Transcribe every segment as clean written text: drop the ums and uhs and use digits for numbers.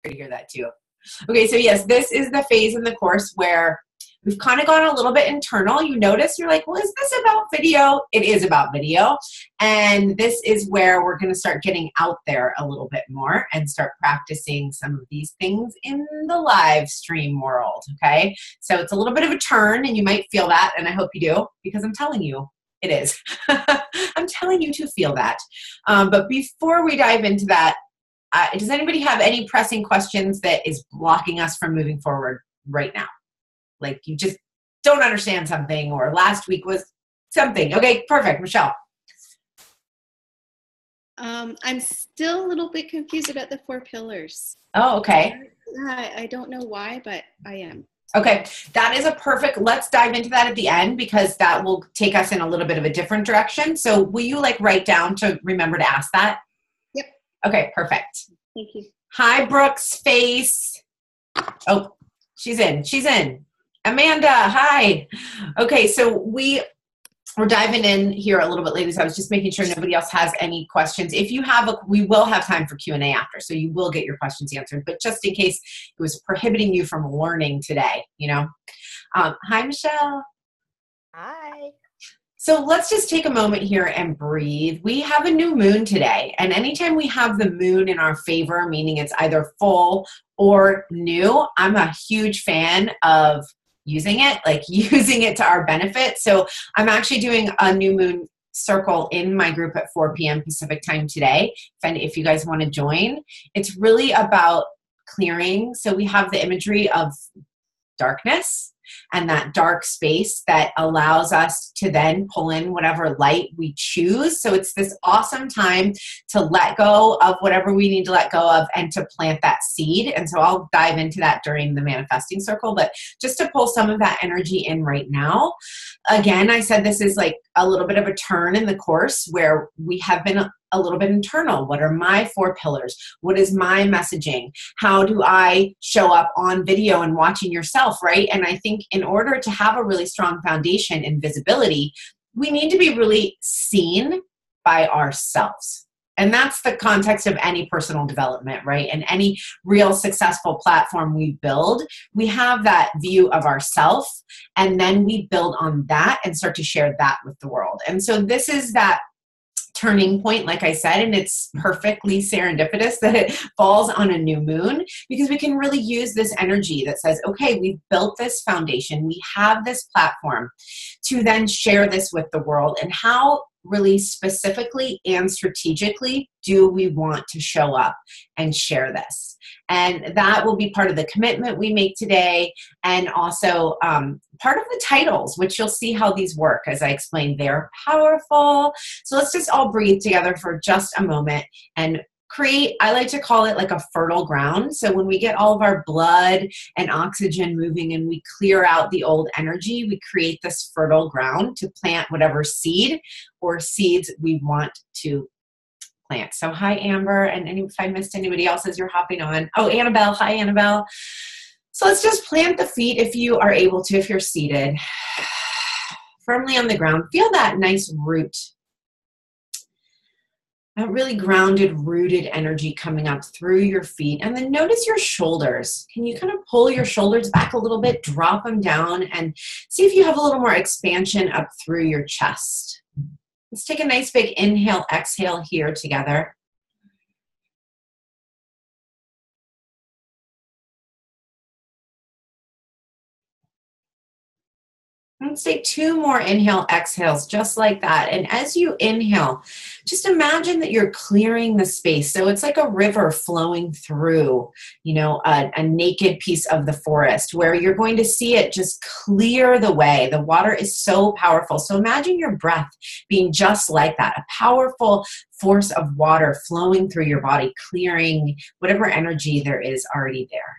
to hear that too. Okay, so yes, this is the phase in the course where we've kind of gone a little bit internal. You notice, you're like, well, is this about video? It is about video. And this is where we're going to start getting out there a little bit more and start practicing some of these things in the live stream world, okay? So it's a little bit of a turn, and you might feel that, and I hope you do, because I'm telling you, it is. I'm telling you to feel that. But before we dive into that, does anybody have any pressing questions that is blocking us from moving forward right now? Like you just don't understand something, or last week was something. Okay, perfect. Michelle. I'm still a little bit confused about the 4 pillars. Oh, okay. I don't know why, but I am. Okay, that is a perfect, let's dive into that at the end, because that will take us in a little bit of a different direction. So will you like write down to remember to ask that? Yep. Okay, perfect. Thank you. Hi, Brooke's face. Oh, she's in. She's in. Amanda, hi. Okay, so we're diving in here a little bit, ladies. I was just making sure nobody else has any questions. If you have we will have time for Q&A after, so you will get your questions answered. But just in case it was prohibiting you from learning today, you know. Hi, Michelle. Hi. So let's just take a moment here and breathe. We have a new moon today, and anytime we have the moon in our favor, meaning it's either full or new, I'm a huge fan of using it to our benefit. So I'm actually doing a new moon circle in my group at 4 p.m. Pacific time today. If you guys want to join, it's really about clearing. So we have the imagery of darkness and that dark space that allows us to then pull in whatever light we choose. So it's this awesome time to let go of whatever we need to let go of and to plant that seed. And so I'll dive into that during the manifesting circle, but just to pull some of that energy in right now. Again, I said this is like a little bit of a turn in the course where we have been a little bit internal. What are my 4 pillars? What is my messaging? How do I show up on video and watching yourself, right? And I think in order to have a really strong foundation in visibility, we need to be really seen by ourselves. And that's the context of any personal development, right? And any real successful platform we build, we have that view of ourself, and then we build on that and start to share that with the world. And so this is that turning point, like I said, and it's perfectly serendipitous that it falls on a new moon, because we can really use this energy that says, okay, we've built this foundation, we have this platform to then share this with the world. And how really specifically and strategically do we want to show up and share this? And that will be part of the commitment we make today, and also part of the titles, which you'll see how these work. As I explained, they're powerful. So let's just all breathe together for just a moment and create, I like to call it like a fertile ground. So when we get all of our blood and oxygen moving and we clear out the old energy, we create this fertile ground to plant whatever seed or seeds we want to plant. So hi, Amber, and if I missed anybody else as you're hopping on. Oh, Annabelle. Hi, Annabelle. So let's just plant the feet if you are able to, if you're seated firmly on the ground. Feel that nice root, that really grounded, rooted energy coming up through your feet. And then notice your shoulders. Can you kind of pull your shoulders back a little bit, drop them down, and see if you have a little more expansion up through your chest. Let's take a nice big inhale, exhale here together. Let's take 2 more inhale, exhales, just like that. And as you inhale, just imagine that you're clearing the space. So it's like a river flowing through, you know, a naked piece of the forest where you're going to see it just clear the way. The water is so powerful. So imagine your breath being just like that, a powerful force of water flowing through your body, clearing whatever energy there is already there.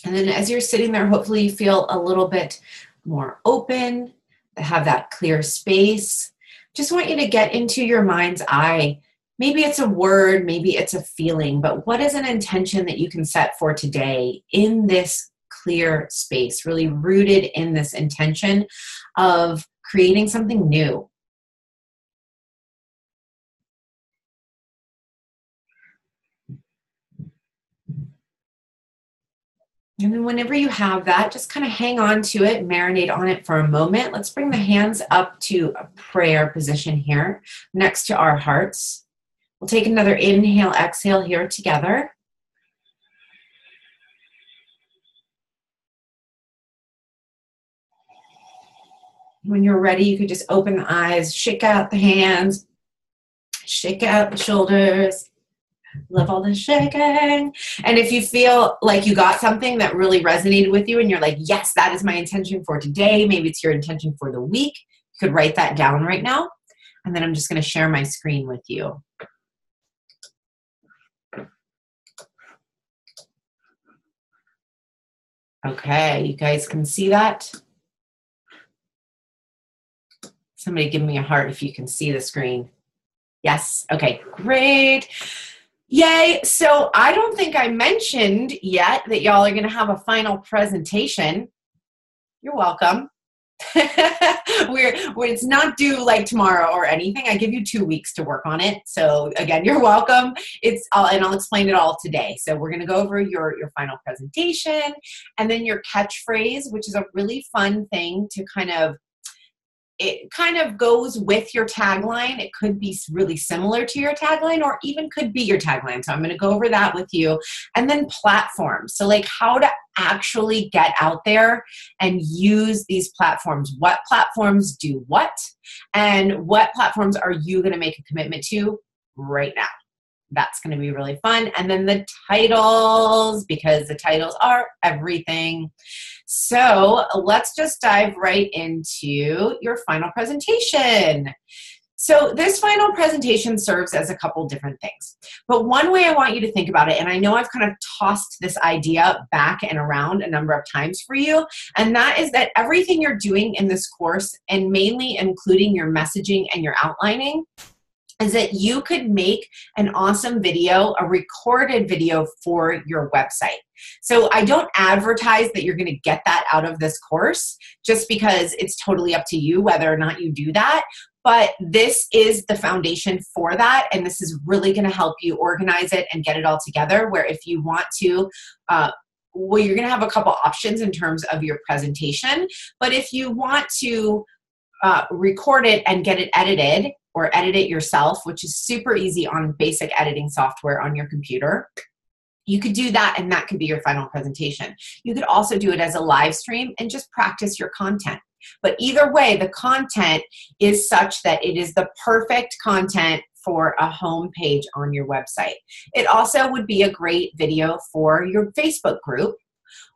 And then as you're sitting there, hopefully you feel a little bit more open, have that clear space. just want you to get into your mind's eye. Maybe it's a word, maybe it's a feeling, but what is an intention that you can set for today in this clear space, really rooted in this intention of creating something new? And then whenever you have that, just kind of hang on to it, marinate on it for a moment. Let's bring the hands up to a prayer position here next to our hearts. We'll take another inhale, exhale here together. When you're ready, you could just open the eyes, shake out the hands, shake out the shoulders. Love all the shaking. And if you feel like you got something that really resonated with you and you're like, yes, that is my intention for today, maybe it's your intention for the week, you could write that down right now. And then I'm just going to share my screen with you. Okay, you guys can see that? Somebody give me a heart if you can see the screen. Yes, okay, great. Yay, so I don't think I mentioned yet that y'all are gonna have a final presentation. You're welcome. It's not due like tomorrow or anything. I give you 2 weeks to work on it. So again, you're welcome. And I'll explain it all today. So we're going to go over your final presentation and then your catchphrase, which is a really fun thing to it kind of goes with your tagline. It could be really similar to your tagline or even could be your tagline. So I'm going to go over that with you. And then platforms. So like how to actually get out there and use these platforms. What platforms do what? And what platforms are you going to make a commitment to right now? That's going to be really fun. And then the titles, because the titles are everything. So let's just dive right into your final presentation. So this final presentation serves as a couple different things. But one way I want you to think about it, and I know I've kind of tossed this idea back and around a number of times for you, and that is that everything you're doing in this course, and mainly including your messaging and your outlining, is that you could make an awesome video, a recorded video for your website. So I don't advertise that you're going to get that out of this course just because it's totally up to you whether or not you do that. But this is the foundation for that. And this is really going to help you organize it and get it all together, where if you want to, well, you're going to have a couple options in terms of your presentation. But if you want to record it and get it edited, or edit it yourself, which is super easy on basic editing software on your computer, you could do that, and that could be your final presentation. You could also do it as a live stream and just practice your content. But either way, the content is such that it is the perfect content for a home page on your website. It also would be a great video for your Facebook group,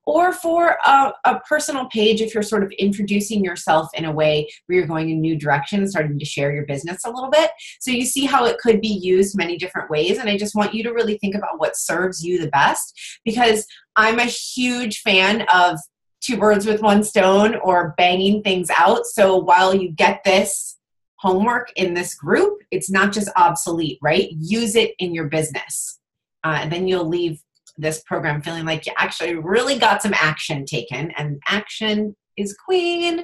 or for a personal page if you're sort of introducing yourself in a way where you're going in a new direction, starting to share your business a little bit. So you see how it could be used many different ways, and I just want you to really think about what serves you the best, because I'm a huge fan of two birds with one stone, or banging things out. So while you get this homework in this group, it's not just obsolete, right? Use it in your business. And then you'll leave this program feeling like you actually really got some action taken, and action is queen.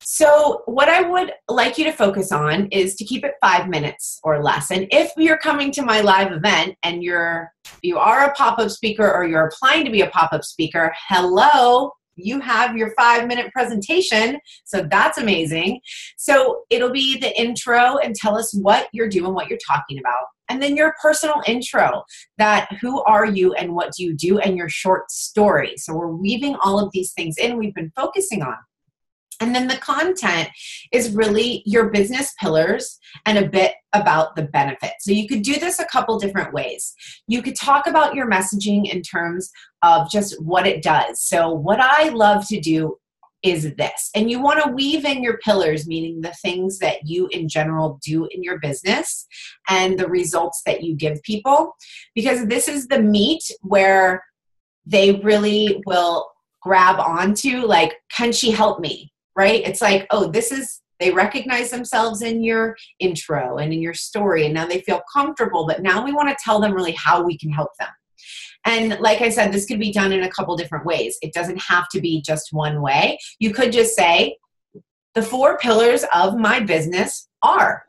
So what I would like you to focus on is to keep it 5 minutes or less. And if you're coming to my live event and you are a pop-up speaker, or you're applying to be a pop-up speaker, hello, you have your 5-minute presentation. So that's amazing. So it'll be the intro and tell us what you're doing, what you're talking about. And then your personal intro, that who are you and what do you do, and your short story. So we're weaving all of these things in, we've been focusing on. And then the content is really your business pillars and a bit about the benefit. So you could do this a couple different ways. You could talk about your messaging in terms of just what it does. So what I love to do is this. And you want to weave in your pillars, meaning the things that you in general do in your business and the results that you give people, because this is the meat where they really will grab onto, like, can she help me? Right? It's like, oh, this is They recognize themselves in your intro and in your story, and now they feel comfortable, but now we want to tell them really how we can help them. And like I said, this could be done in a couple different ways. It doesn't have to be just one way. You could just say, the 4 pillars of my business are,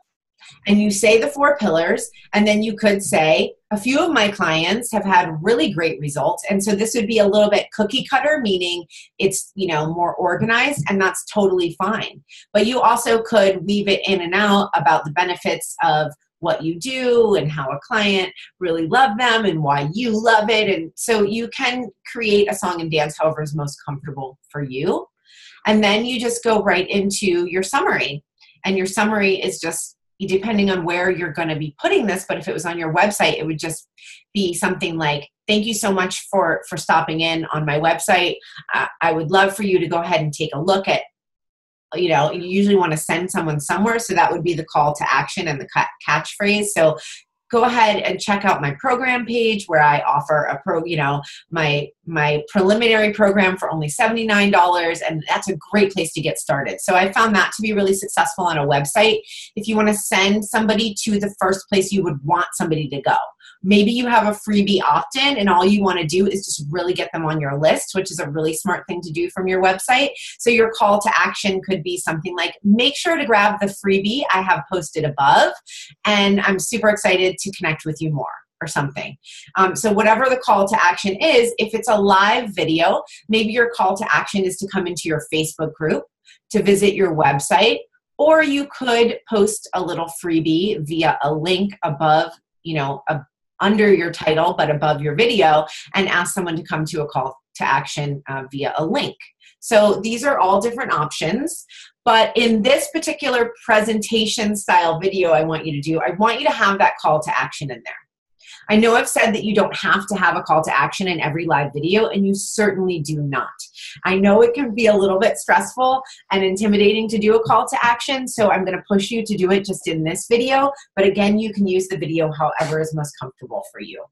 and you say the 4 pillars, and then you could say, a few of my clients have had really great results. And so this would be a little bit cookie cutter, meaning it's, more organized, and that's totally fine. But you also could weave it in and out about the benefits of what you do and how a client really loved them and why you love it. And so you can create a song and dance however is most comfortable for you. And then you just go right into your summary. And your summary is just, depending on where you're going to be putting this, but if it was on your website, it would just be something like, thank you so much for stopping in on my website. I would love for you to go ahead and take a look at, you usually want to send someone somewhere. So that would be the call to action and the catchphrase. So go ahead and check out my program page where I offer my preliminary program for only $79. And that's a great place to get started. So I found that to be really successful on a website. If you want to send somebody to the first place you would want somebody to go, maybe you have a freebie opt-in and all you want to do is just really get them on your list, which is a really smart thing to do from your website. So your call to action could be something like, make sure to grab the freebie I have posted above, and I'm super excited to connect with you more, or something. So whatever the call to action is, if it's a live video, maybe your call to action is to come into your Facebook group, to visit your website, or you could post a little freebie via a link above, under your title, but above your video, and ask someone to come to a call to action via a link. So these are all different options. But in this particular presentation style video I want you to do, I want you to have that call to action in there. I know I've said that you don't have to have a call to action in every live video, and you certainly do not. I know it can be a little bit stressful and intimidating to do a call to action, so I'm going to push you to do it just in this video. But again, you can use the video however is most comfortable for you.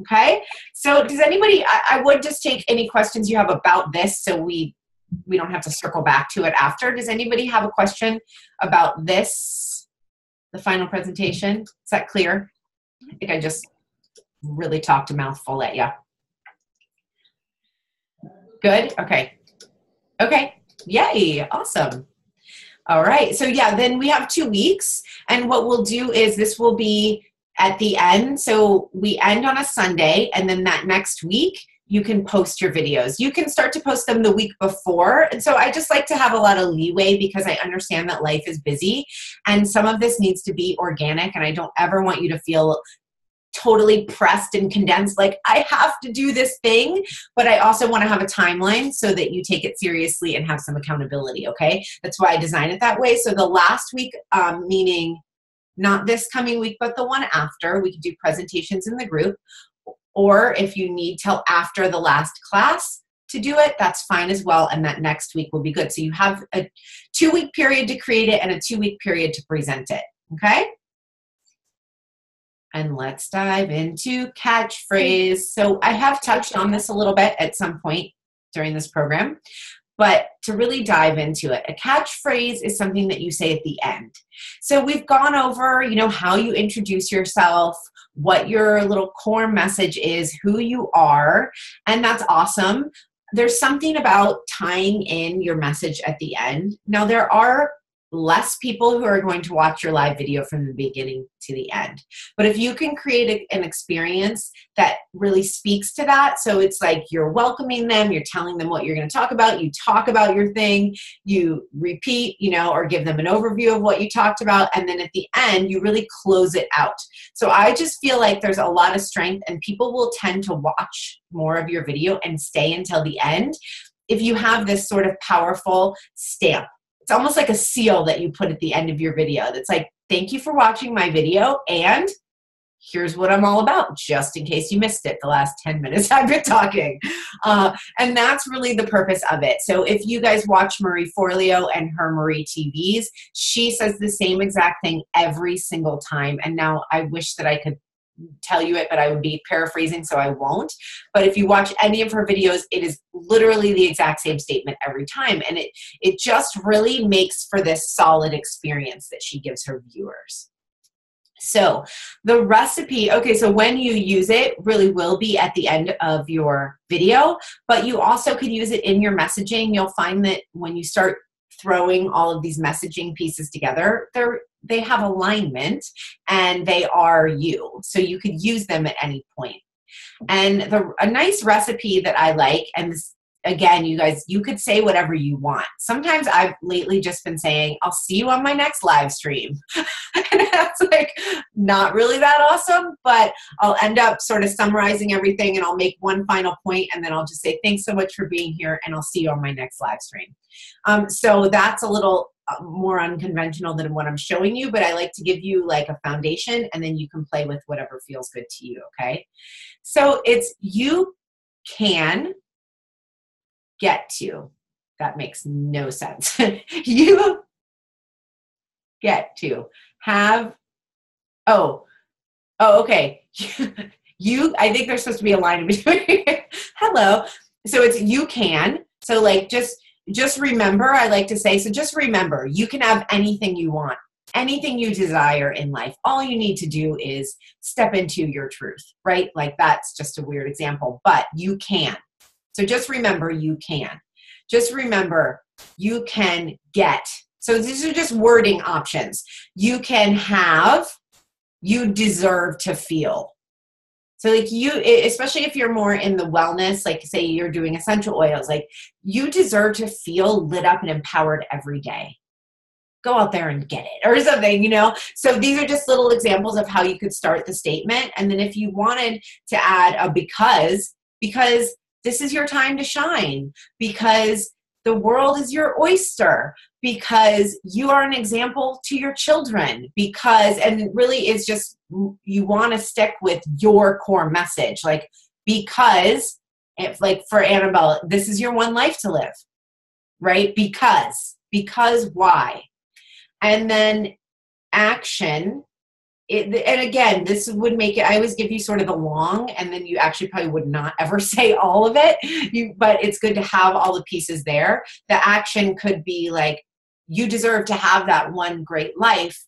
Okay? So does anybody, I would just take any questions you have about this so we don't have to circle back to it after. Does anybody have a question about this, the final presentation? Is that clear? I think I just really talked a mouthful at you. Good? Okay. Okay. Yay. Awesome. All right. So yeah, then we have 2 weeks. And what we'll do is this will be at the end. So we end on a Sunday, and then that next week, you can post your videos. You can start to post them the week before. And so I just like to have a lot of leeway because I understand that life is busy and some of this needs to be organic, and I don't ever want you to feel totally pressed and condensed, like I have to do this thing, but I also want to have a timeline so that you take it seriously and have some accountability, okay? That's why I designed it that way. So the last week, meaning not this coming week, but the one after, we can do presentations in the group, or if you need till after the last class to do it, that's fine as well, and that next week will be good. So you have a 2-week period to create it and a 2-week period to present it, okay? And let's dive into catchphrase. So I have touched on this a little bit at some point during this program, but to really dive into it, a catchphrase is something that you say at the end. So we've gone over, how you introduce yourself, what your little core message is, who you are, and that's awesome. There's something about tying in your message at the end. Now, there are less people who are going to watch your live video from the beginning to the end. But if you can create an experience that really speaks to that, so it's like you're welcoming them, you're telling them what you're going to talk about, you talk about your thing, you repeat, or give them an overview of what you talked about, and then at the end, you really close it out. So I just feel like there's a lot of strength, and people will tend to watch more of your video and stay until the end if you have this sort of powerful stamp. It's almost like a seal that you put at the end of your video. That's like, thank you for watching my video, and here's what I'm all about, just in case you missed it the last 10 minutes I've been talking. And that's really the purpose of it. So if you guys watch Marie Forleo and her Marie TVs, she says the same exact thing every single time. And now I wish that I could tell you it, but I would be paraphrasing, so I won't. But if you watch any of her videos, it is literally the exact same statement every time. And it just really makes for this solid experience that she gives her viewers. So the recipe, okay, so when you use it really will be at the end of your video, but you also could use it in your messaging. You'll find that when you start throwing all of these messaging pieces together, they have alignment and they are you. So you could use them at any point. And a nice recipe that I like, and this, again, you guys, you could say whatever you want. Sometimes I've lately just been saying, I'll see you on my next live stream. And that's like not really that awesome, but I'll end up sort of summarizing everything and I'll make one final point and then I'll just say, thanks so much for being here and I'll see you on my next live stream. So that's a little more unconventional than what I'm showing you, but I like to give you like a foundation and then you can play with whatever feels good to you, okay? So it's you can get to. That makes no sense. You get to have, okay. I think there's supposed to be a line in between. Hello. So it's you can. So like just remember, I like to say, so just remember, you can have anything you want, anything you desire in life. All you need to do is step into your truth, right? Like that's just a weird example, but you can. So just remember, you can. Just remember, you can get. So these are just wording options. You can have, you deserve to feel. So like you, especially if you're more in the wellness, like say you're doing essential oils, like you deserve to feel lit up and empowered every day. Go out there and get it or something, you know? So these are just little examples of how you could start the statement. And then if you wanted to add a because this is your time to shine, because the world is your oyster, because you are an example to your children, because, and really it's just, you want to stick with your core message, like, because, if like for Annabelle, this is your one life to live, right? Because why? And then action. And again, this would make it, I always give you sort of the long, and then you actually probably would not ever say all of it, but it's good to have all the pieces there. The action could be like, you deserve to have that one great life,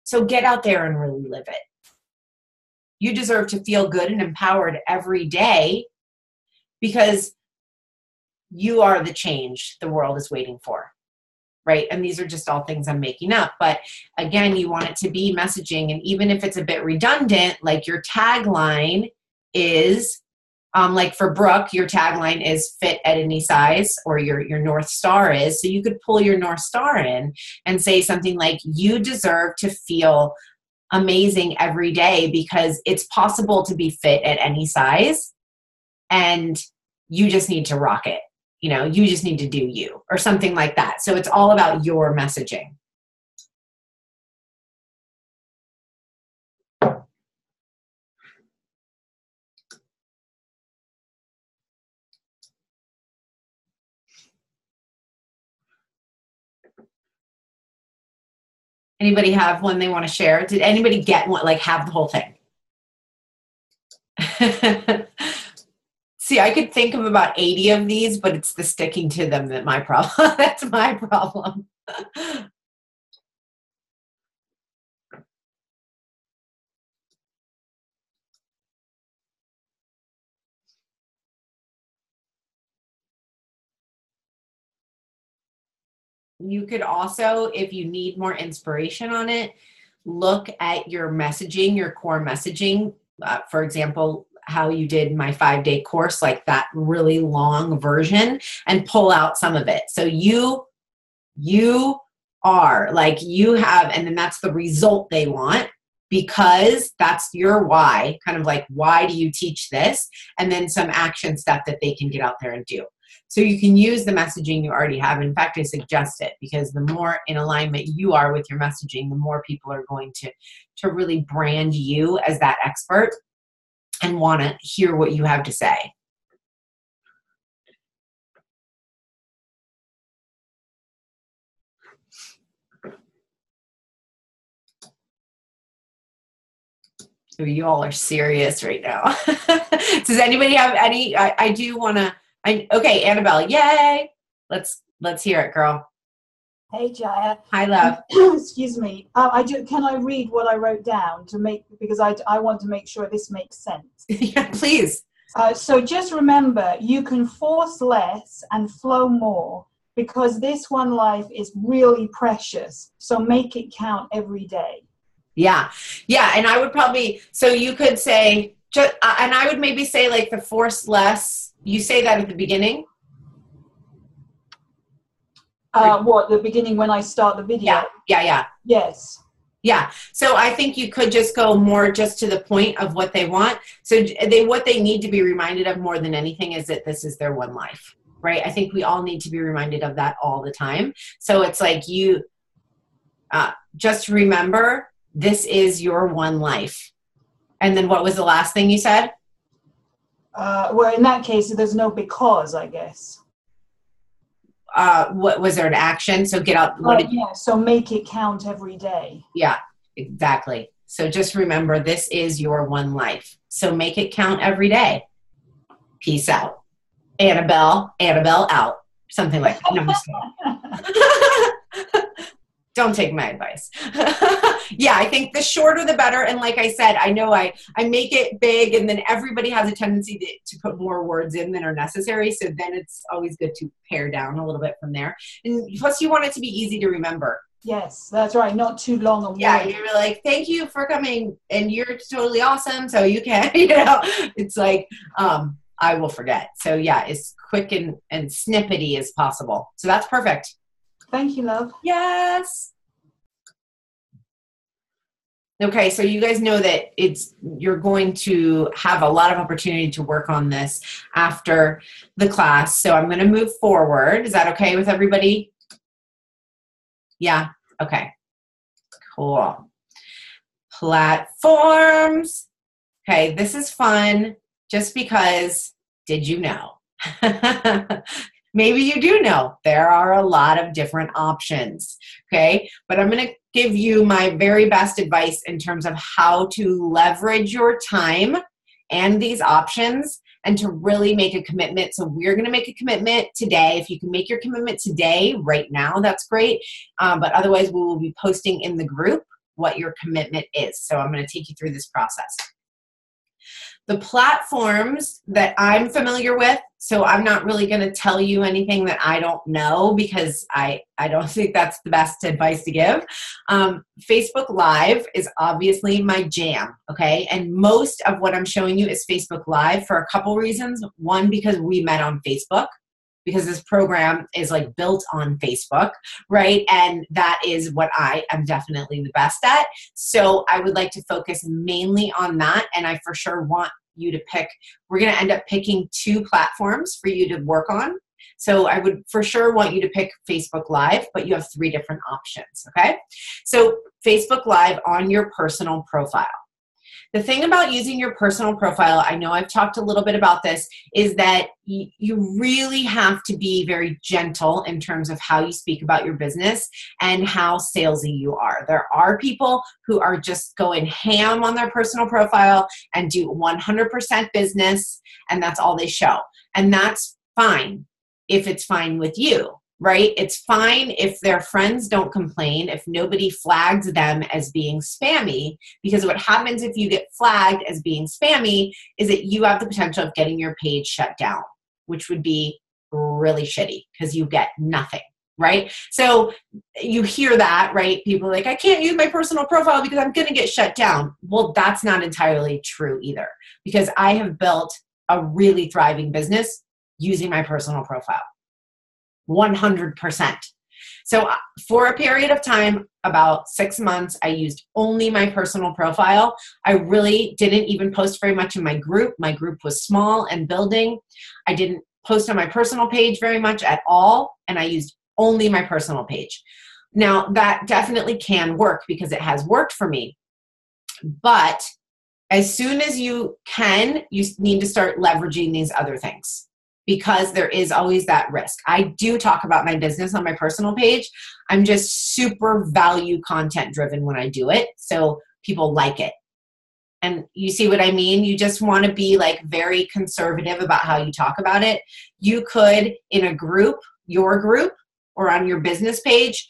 so get out there and really live it. You deserve to feel good and empowered every day because you are the change the world is waiting for. Right? And these are just all things I'm making up. But again, you want it to be messaging. And even if it's a bit redundant, like your tagline is, like for Brooke, your tagline is fit at any size, or your North Star is. So you could pull your North Star in and say something like, you deserve to feel amazing every day because it's possible to be fit at any size and you just need to rock it. You know, you just need to do you, or something like that. So it's all about your messaging. Anybody have one they want to share? Did anybody get one, like have the whole thing? See, I could think of about 80 of these, but it's the sticking to them that my problem. That's my problem. You could also, if you need more inspiration on it, look at your messaging, your core messaging. For example, how you did my 5-day course, like that really long version, and pull out some of it. So you are like, you have, and then that's the result they want, because that's your why, kind of like, why do you teach this? And then some action stuff that they can get out there and do. So you can use the messaging you already have. In fact, I suggest it, because the more in alignment you are with your messaging, the more people are going to really brand you as that expert and want to hear what you have to say. So you all are serious right now. Does anybody have any? I do want to. Okay, Annabelle, yay! Let's hear it, girl. Hey Jaya. Hi, love. Excuse me. Can I read what I wrote down because I want to make sure this makes sense. Yeah, please. So just remember, you can force less and flow more because this one life is really precious. So make it count every day. Yeah. And I would probably, so you could say, and I would maybe say like the force less, you say that at the beginning? The beginning when I start the video? Yeah. Yes. Yeah. So I think you could just go more just to the point of what they want. So what they need to be reminded of more than anything is that this is their one life, right? I think we all need to be reminded of that all the time. So it's like you just remember, this is your one life. And then what was the last thing you said? Well, in that case, there's no because, I guess. What was there an action? So get out. So make it count every day. Yeah, exactly. So just remember, this is your one life. So make it count every day. Peace out. Annabelle out. Something like that. No, I'm just kidding. Don't take my advice. Yeah, I think the shorter the better. And like I said, I know I make it big and then everybody has a tendency to put more words in than are necessary. So then it's always good to pare down a little bit from there. And plus you want it to be easy to remember. Yes, that's right. Not too long. And yeah, you're like, thank you for coming and you're totally awesome. So you can, it's like, I will forget. So yeah, as quick and snippety as possible. So that's perfect. Thank you, love. Yes. Okay, so you guys know that you're going to have a lot of opportunity to work on this after the class. So I'm going to move forward. Is that okay with everybody? Yeah? Okay. Cool. Platforms. Okay, this is fun just because, did you know? Maybe you do know there are a lot of different options, okay? But I'm going to give you my very best advice in terms of how to leverage your time and these options and to really make a commitment. So we're going to make a commitment today. If you can make your commitment today, right now, that's great. But otherwise, we will be posting in the group what your commitment is. So I'm going to take you through this process. The platforms that I'm familiar with, so I'm not really going to tell you anything that I don't know because I don't think that's the best advice to give. Facebook Live is obviously my jam, okay? And most of what I'm showing you is Facebook Live for a couple reasons. One, because we met on Facebook, because this program is like built on Facebook, right? And that is what I am definitely the best at. So I would like to focus mainly on that. And I for sure want you to pick, we're going to end up picking 2 platforms for you to work on. So I would for sure want you to pick Facebook Live, but you have 3 different options, okay? So Facebook Live on your personal profile. The thing about using your personal profile, I know I've talked a little bit about this, is that you really have to be very gentle in terms of how you speak about your business and how salesy you are. There are people who are just going ham on their personal profile and do 100% business, and that's all they show. And that's fine if it's fine with you. Right? It's fine if their friends don't complain, if nobody flags them as being spammy, because what happens if you get flagged as being spammy is that you have the potential of getting your page shut down, which would be really shitty because you get nothing, right? So you hear that, right? People are like, I can't use my personal profile because I'm going to get shut down. Well, that's not entirely true either, because I have built a really thriving business using my personal profile. 100%. So for a period of time, about 6 months, I used only my personal profile. I really didn't even post very much in my group. My group was small and building. I didn't post on my personal page very much at all, and I used only my personal page. Now, that definitely can work because it has worked for me. But as soon as you can, you need to start leveraging these other things, because there is always that risk. I do talk about my business on my personal page. I'm just super value content driven when I do it. So people like it. And you see what I mean? You just want to be like very conservative about how you talk about it. You could, in a group, your group, or on your business page,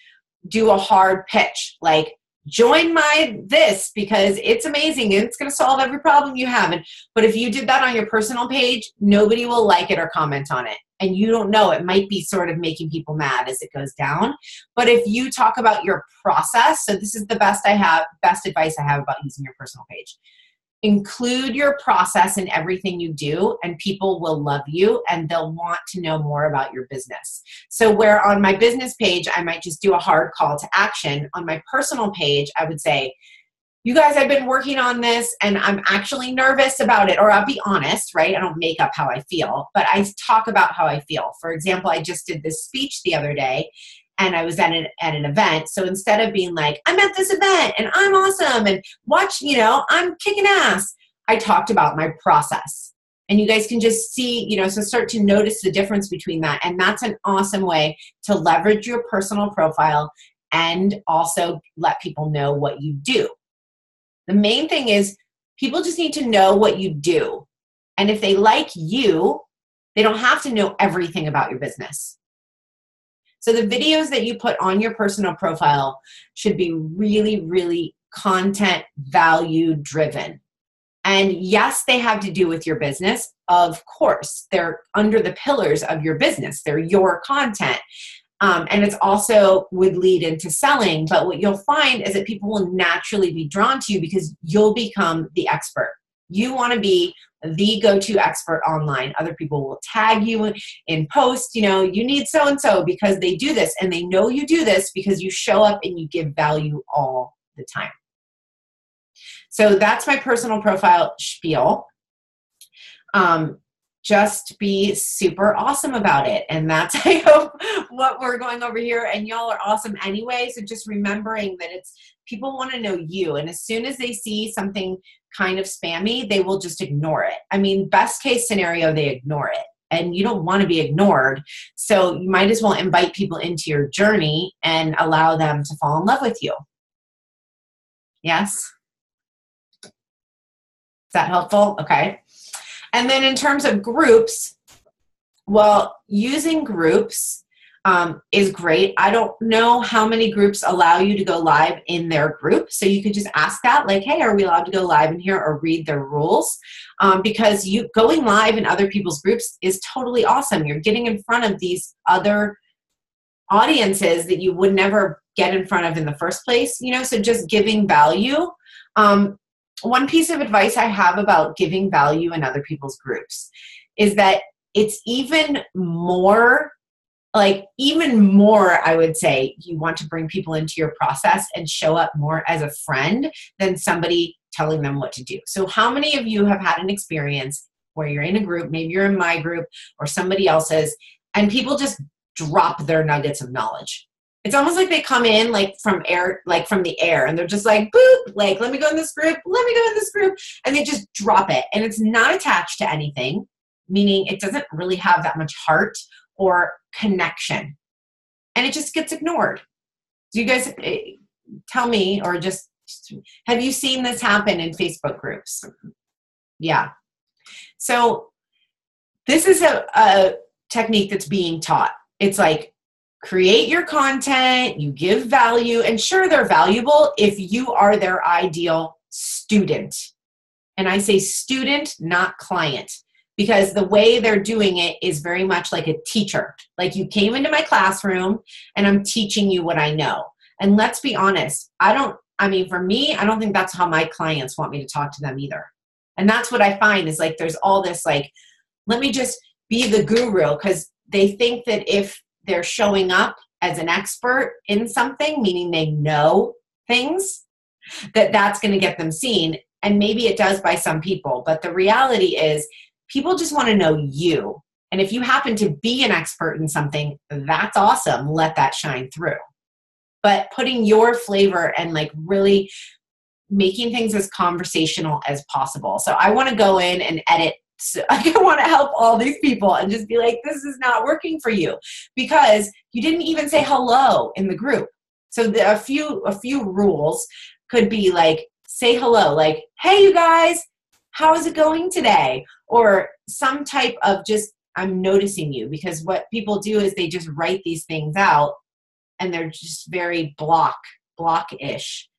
do a hard pitch. Like, join my this because it's amazing and it's going to solve every problem you have. But if you did that on your personal page, nobody will like it or comment on it. And you don't know, it might be sort of making people mad as it goes down. But if you talk about your process, so this is the best advice I have about using your personal page. Include your process in everything you do, and people will love you and they'll want to know more about your business. So where on my business page, I might just do a hard call to action, on my personal page, I would say, you guys, I've been working on this and I'm actually nervous about it. Or I'll be honest, right? I don't make up how I feel, but I talk about how I feel. For example, I just did this speech the other day and I was at an event. So instead of being like, I'm at this event and I'm awesome and watch, I'm kicking ass, I talked about my process. And you guys can just see, so start to notice the difference between that. And that's an awesome way to leverage your personal profile and also let people know what you do. The main thing is people just need to know what you do. And if they like you, they don't have to know everything about your business. So the videos that you put on your personal profile should be really, really content value driven. And yes, they have to do with your business. Of course, they're under the pillars of your business. They're your content. And it's also would lead into selling. But what you'll find is that people will naturally be drawn to you because you'll become the expert. You want to be the go-to expert online. Other people will tag you in posts, you need so-and-so because they do this, and they know you do this because you show up and you give value all the time. So that's my personal profile spiel. Just be super awesome about it. And that's, I hope, what we're going over here. And y'all are awesome anyway. So just remembering that people want to know you. And as soon as they see something kind of spammy, they will just ignore it. I mean, best case scenario, they ignore it. And you don't want to be ignored. So you might as well invite people into your journey and allow them to fall in love with you. Yes? Is that helpful? Okay. And then in terms of groups, well, using groups is great. I don't know how many groups allow you to go live in their group. So you could just ask that, like, hey, are we allowed to go live in here, or read their rules? Because going live in other people's groups is totally awesome. You're getting in front of these other audiences that you would never get in front of in the first place, so just giving value. One piece of advice I have about giving value in other people's groups is that it's even more, I would say, you want to bring people into your process and show up more as a friend than somebody telling them what to do. So how many of you have had an experience where you're in a group, maybe you're in my group or somebody else's, and people just drop their nuggets of knowledge? It's almost like they come in from the air, and they're just like, boop, let me go in this group, and they just drop it. And it's not attached to anything, meaning it doesn't really have that much heart or connection. And it just gets ignored. Do you guys tell me, or just, have you seen this happen in Facebook groups? Yeah. So this is a technique that's being taught. It's like, create your content, you give value, and sure, they're valuable if you are their ideal student. And I say student, not client, because the way they're doing it is very much like a teacher. Like, you came into my classroom and I'm teaching you what I know. And let's be honest, for me, I don't think that's how my clients want me to talk to them either. And that's what I find is there's all this let me just be the guru, because they think that if they're showing up as an expert in something, meaning they know things, that's going to get them seen. And maybe it does by some people, but the reality is people just want to know you. And if you happen to be an expert in something, that's awesome. Let that shine through. But putting your flavor and really making things as conversational as possible. So I want to go in and edit. So I want to help all these people and just be like, this is not working for you because you didn't even say hello in the group. So a few rules could be say hello, like, hey, you guys, how is it going today? Or some type of just, I'm noticing you, because what people do is they just write these things out and they're just very block-ish.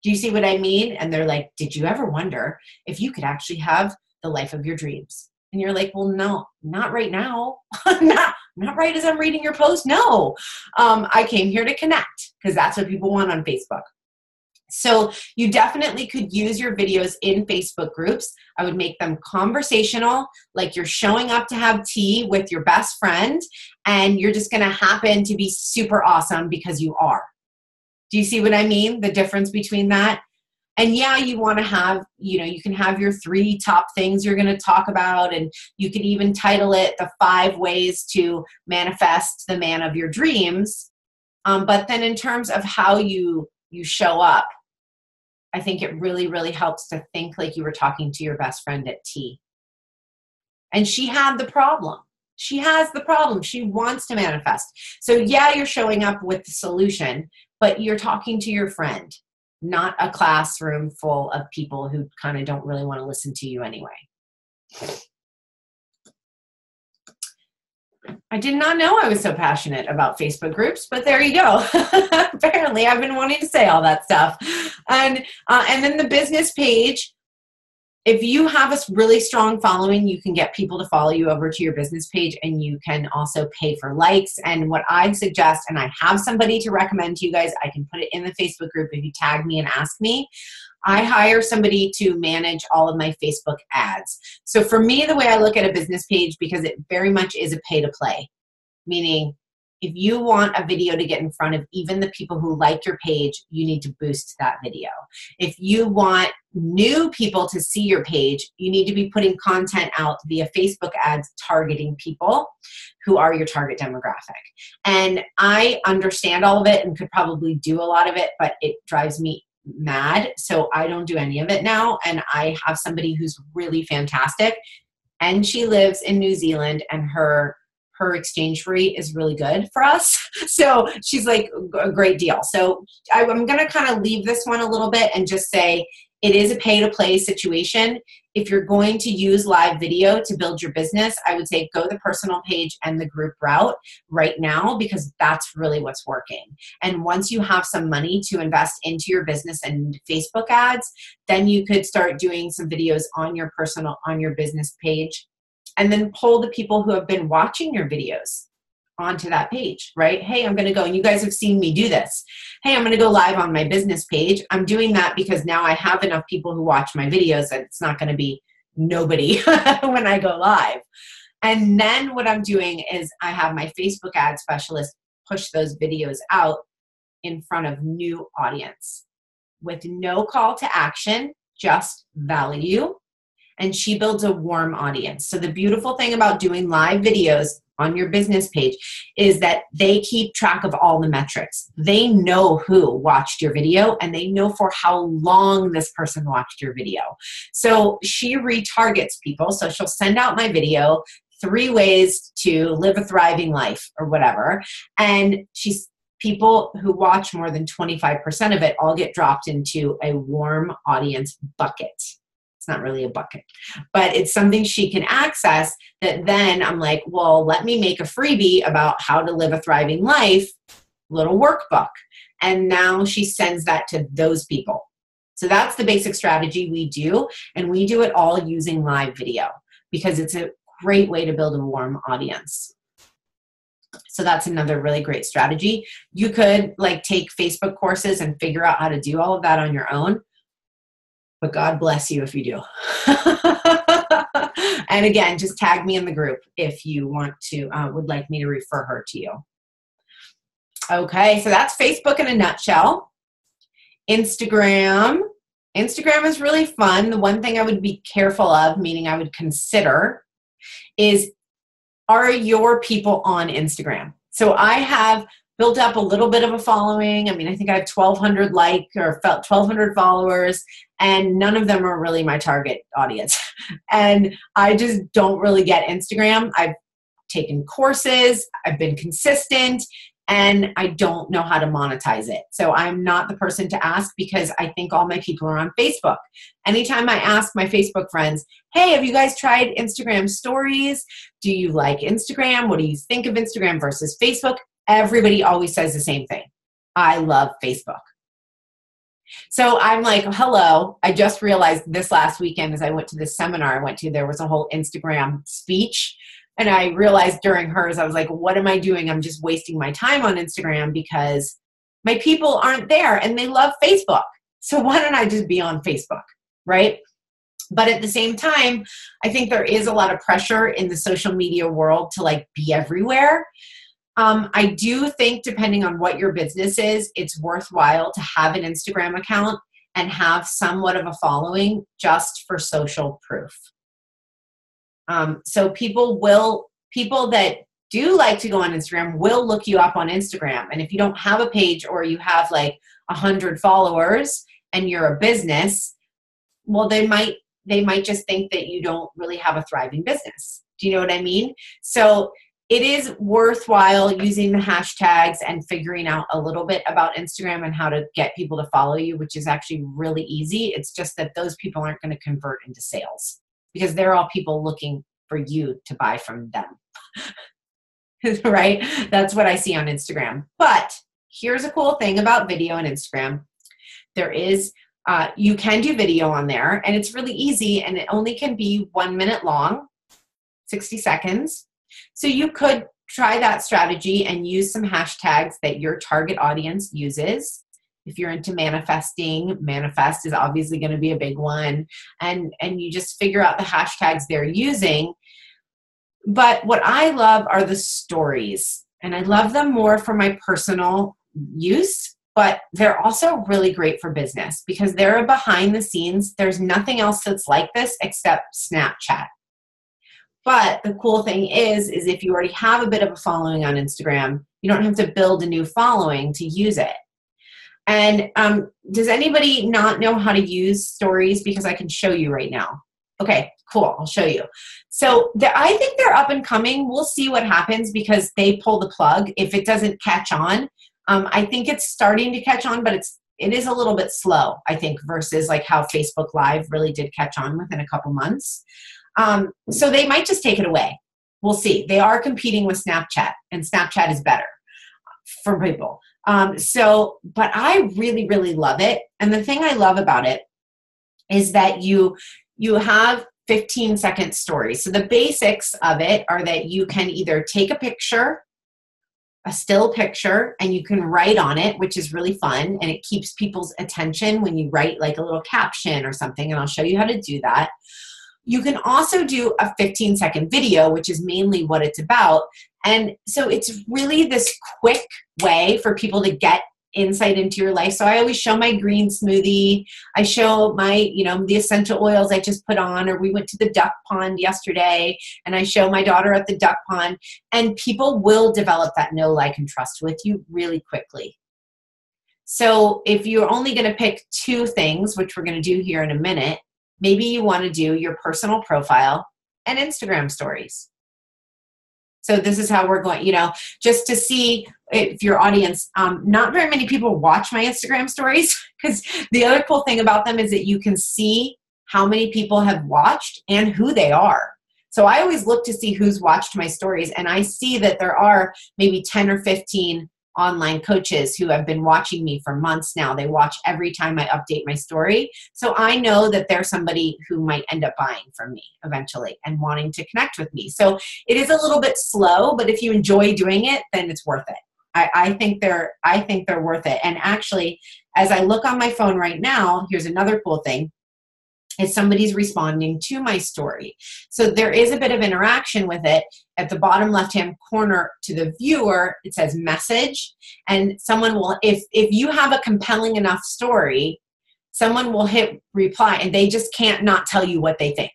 Do you see what I mean? And they're like, did you ever wonder if you could actually have the life of your dreams? And you're like, well, no, not right now. not right as I'm reading your post. No, I came here to connect, because that's what people want on Facebook. So you definitely could use your videos in Facebook groups. I would make them conversational, like you're showing up to have tea with your best friend, and you're just going to happen to be super awesome because you are. Do you see what I mean? The difference between that? And yeah, you want to have, you can have your 3 top things you're going to talk about, and you could even title it the 5 ways to manifest the man of your dreams. But then in terms of how you show up, I think it really, really helps to think like you were talking to your best friend at tea. And she had the problem. She has the problem. She wants to manifest. So yeah, you're showing up with the solution, but you're talking to your friend, not a classroom full of people who kind of don't really want to listen to you anyway. I did not know I was so passionate about Facebook groups, but there you go. Apparently, I've been wanting to say all that stuff. And then the business page, if you have a really strong following, you can get people to follow you over to your business page, and you can also pay for likes. And what I suggest, and I have somebody to recommend to you guys, I can put it in the Facebook group if you tag me and ask me. I hire somebody to manage all of my Facebook ads. So for me, the way I look at a business page, because it very much is a pay to play, meaning if you want a video to get in front of even the people who like your page, you need to boost that video. If you want new people to see your page, you need to be putting content out via Facebook ads targeting people who are your target demographic. And I understand all of it and could probably do a lot of it, but it drives me mad. So I don't do any of it now. And I have somebody who's really fantastic, and she lives in New Zealand, and her exchange rate is really good for us. So she's like a great deal. So I'm going to kind of leave this one a little bit and just say it is a pay to play situation. If you're going to use live video to build your business, I would say go the personal page and the group route right now, because that's really what's working. And once you have some money to invest into your business and Facebook ads, then you could start doing some videos on your business page, and then pull the people who have been watching your videos onto that page, right? Hey, I'm going to go, and you guys have seen me do this. Hey, I'm going to go live on my business page. I'm doing that because now I have enough people who watch my videos that it's not going to be nobody when I go live. And then what I'm doing is I have my Facebook ad specialist push those videos out in front of new audience with no call to action, just value. And she builds a warm audience. So the beautiful thing about doing live videos on your business page is that they keep track of all the metrics. They know who watched your video, and they know for how long this person watched your video. So she retargets people. So she'll send out my video, 3 ways to live a thriving life or whatever. And people who watch more than 25% of it all get dropped into a warm audience bucket. It's not really a bucket, but it's something she can access that then I'm like, well, let me make a freebie about how to live a thriving life, little workbook. And now she sends that to those people. So that's the basic strategy we do. And we do it all using live video because it's a great way to build a warm audience. So that's another really great strategy. You could take Facebook courses and figure out how to do all of that on your own. But God bless you if you do. And again, just tag me in the group if you would like me to refer her to you. Okay, so that's Facebook in a nutshell. Instagram is really fun. The one thing I would be careful of, meaning I would consider, is are your people on Instagram? So I have built up a little bit of a following. I mean, I think I have 1,200 followers, and none of them are really my target audience. And I just don't really get Instagram. I've taken courses. I've been consistent. and I don't know how to monetize it. So I'm not the person to ask because I think all my people are on Facebook. Anytime I ask my Facebook friends, hey, have you guys tried Instagram stories? Do you like Instagram? What do you think of Instagram versus Facebook? Everybody always says the same thing. I love Facebook. So I'm like, hello, I just realized this last weekend as I went to this seminar I went to, there was a whole Instagram speech. And I realized during hers, I was like, what am I doing? I'm just wasting my time on Instagram because my people aren't there and they love Facebook. So why don't I just be on Facebook, right? But at the same time, I think there is a lot of pressure in the social media world to like be everywhere. I do think depending on what your business is, it's worthwhile to have an Instagram account and have somewhat of a following just for social proof. So people that do like to go on Instagram will look you up on Instagram. And if you don't have a page or you have like 100 followers and you're a business, well, they might just think that you don't really have a thriving business. Do you know what I mean? So it is worthwhile using the hashtags and figuring out a little bit about Instagram and how to get people to follow you, which is actually really easy. It's just that those people aren't going to convert into sales because they're all people looking for you to buy from them. Right? That's what I see on Instagram. But here's a cool thing about video and Instagram. There is, you can do video on there and it's really easy and it only can be 1 minute long, 60 seconds. So you could try that strategy and use some hashtags that your target audience uses. If you're into manifesting, manifest is obviously going to be a big one. And you just figure out the hashtags they're using. But what I love are the stories. And I love them more for my personal use, but they're also really great for business because they're behind the scenes. There's nothing else that's like this except Snapchat. But the cool thing is if you already have a bit of a following on Instagram, you don't have to build a new following to use it. And does anybody not know how to use stories? Because I can show you right now. Okay, cool. I'll show you. So I think they're up and coming. We'll see what happens because they pull the plug if it doesn't catch on. I think it's starting to catch on, but it is a little bit slow, I think, versus like how Facebook Live really did catch on within a couple months. So they might just take it away. We'll see. They are competing with Snapchat, and Snapchat is better for people. But I really, really love it. And the thing I love about it is that you have 15-second stories. So the basics of it are that you can either take a picture, a still picture, and you can write on it, which is really fun. And it keeps people's attention when you write like a little caption or something. And I'll show you how to do that. You can also do a 15-second video, which is mainly what it's about. And so it's really this quick way for people to get insight into your life. So I always show my green smoothie. I show my, the essential oils I just put on, or we went to the duck pond yesterday and I show my daughter at the duck pond, and people will develop that know, like, and trust with you really quickly. So if you're only going to pick 2 things, which we're going to do here in a minute, maybe you want to do your personal profile and Instagram stories. So this is how we're going, just to see if your audience, not very many people watch my Instagram stories, because the other cool thing about them is that you can see how many people have watched and who they are. So I always look to see who's watched my stories, and I see that there are maybe 10 or 15 online coaches who have been watching me for months now. They watch every time I update my story. So I know that they're somebody who might end up buying from me eventually and wanting to connect with me. So it is a little bit slow, but if you enjoy doing it, then it's worth it. I think they're worth it. And actually, as I look on my phone right now, here's another cool thing. Is somebody's responding to my story. So there is a bit of interaction with it. At the bottom left-hand corner to the viewer, it says message. And someone will, if you have a compelling enough story, someone will hit reply and they just can't not tell you what they think.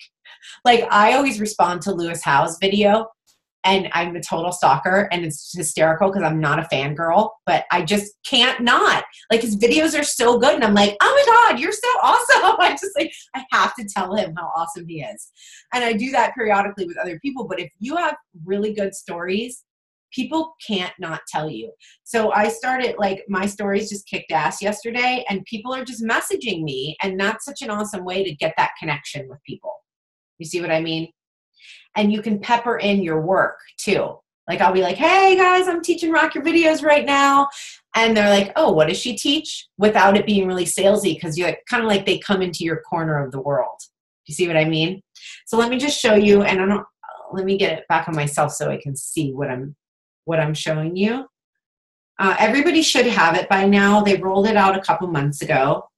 Like I always respond to Lewis Howes' video, and I'm a total stalker, and it's hysterical because I'm not a fangirl, but I just can't not. Like his videos are so good, and I'm like, oh my God, you're so awesome. I have to tell him how awesome he is. And I do that periodically with other people, but if you have really good stories, people can't not tell you. So I started, like, my stories just kicked ass yesterday, and people are just messaging me, and that's such an awesome way to get that connection with people. You see what I mean? And you can pepper in your work too. Like, I'll be like, hey guys, I'm teaching Rock Your Videos right now. And they're like, oh, what does she teach? Without it being really salesy, because you're kind of like they come into your corner of the world. You see what I mean? So let me just show you, and let me get it back on myself so I can see what I'm showing you. Everybody should have it by now. They rolled it out a couple months ago.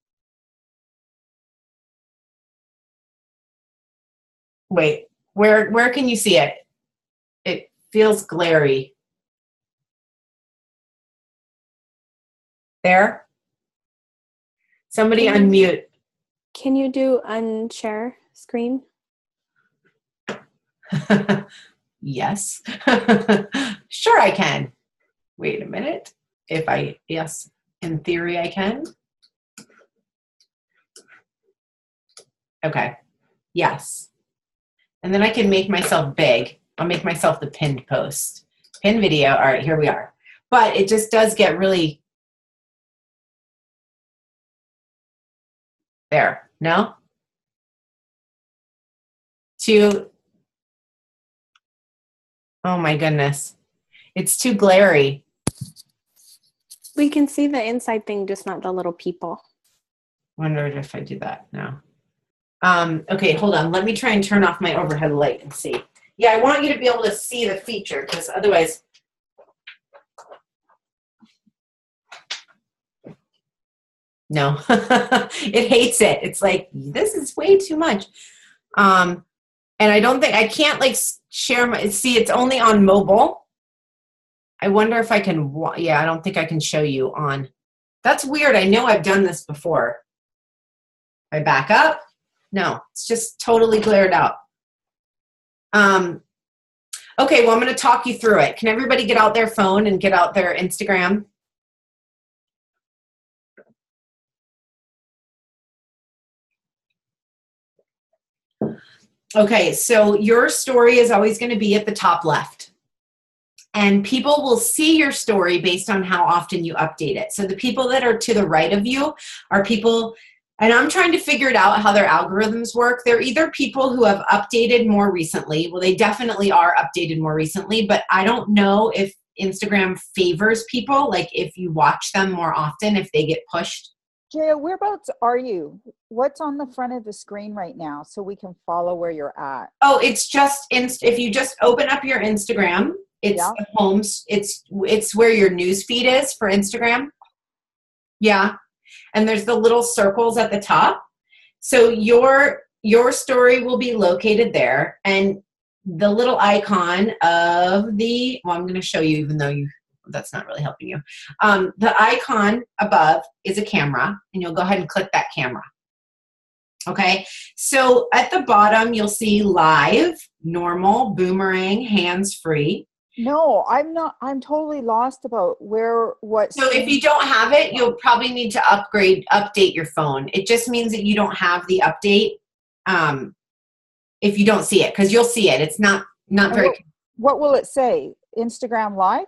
Wait, where can you see it? It feels glary. There? Somebody unmute. Can you do unshare screen? Yes. Sure I can. Wait a minute. Yes, in theory I can. Okay. Yes. And then I can make myself big. I'll make myself the pinned post. Pinned video. All right, here we are. But it just does get really there. No? Oh my goodness. It's too glary. We can see the inside thing, just not the little people. Wondered if I do that now. Okay, hold on. Let me try and turn off my overhead light and see. Yeah, I want you to be able to see the feature, because otherwise. No, it hates it. It's like, this is way too much. And I can't like share see, it's only on mobile. I wonder if I can, yeah, I don't think I can show you on. That's weird. I know I've done this before. I back up. No, it's just totally glared out. Okay, well, I'm going to talk you through it. Can everybody get out their phone and get out their Instagram? Okay, so your story is always going to be at the top left. And people will see your story based on how often you update it. So the people that are to the right of you are people, and I'm trying to figure it out how their algorithms work. They're either people who have updated more recently. Well, they definitely are updated more recently, but I don't know if Instagram favors people, like if you watch them more often, if they get pushed. Jaya, whereabouts are you? What's on the front of the screen right now so we can follow where you're at? Oh, it's just, if you just open up your Instagram, it's the home, it's where your news feed is for Instagram. Yeah. And there's the little circles at the top. So your story will be located there. And the little icon of well, I'm going to show you, even though that's not really helping you. The icon above is a camera, and you'll go ahead and click that camera. Okay, so at the bottom, you'll see live, normal, boomerang, hands-free. No, I'm not. I'm totally lost about what. So if you don't have it, you'll probably need to update your phone. It just means that you don't have the update if you don't see it, because you'll see it. It's not very. What will it say? Instagram Live?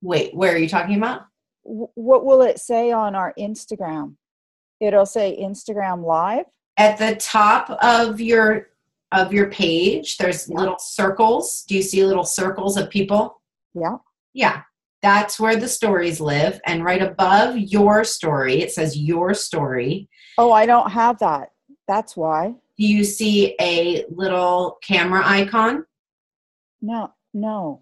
Wait, where are you talking about? What will it say on our Instagram? It'll say Instagram Live. At the top of your page, there's little circles. Do you see little circles of people? Yeah. Yeah. That's where the stories live. And right above your story, it says your story. Oh, I don't have that. That's why. Do you see a little camera icon? No. No.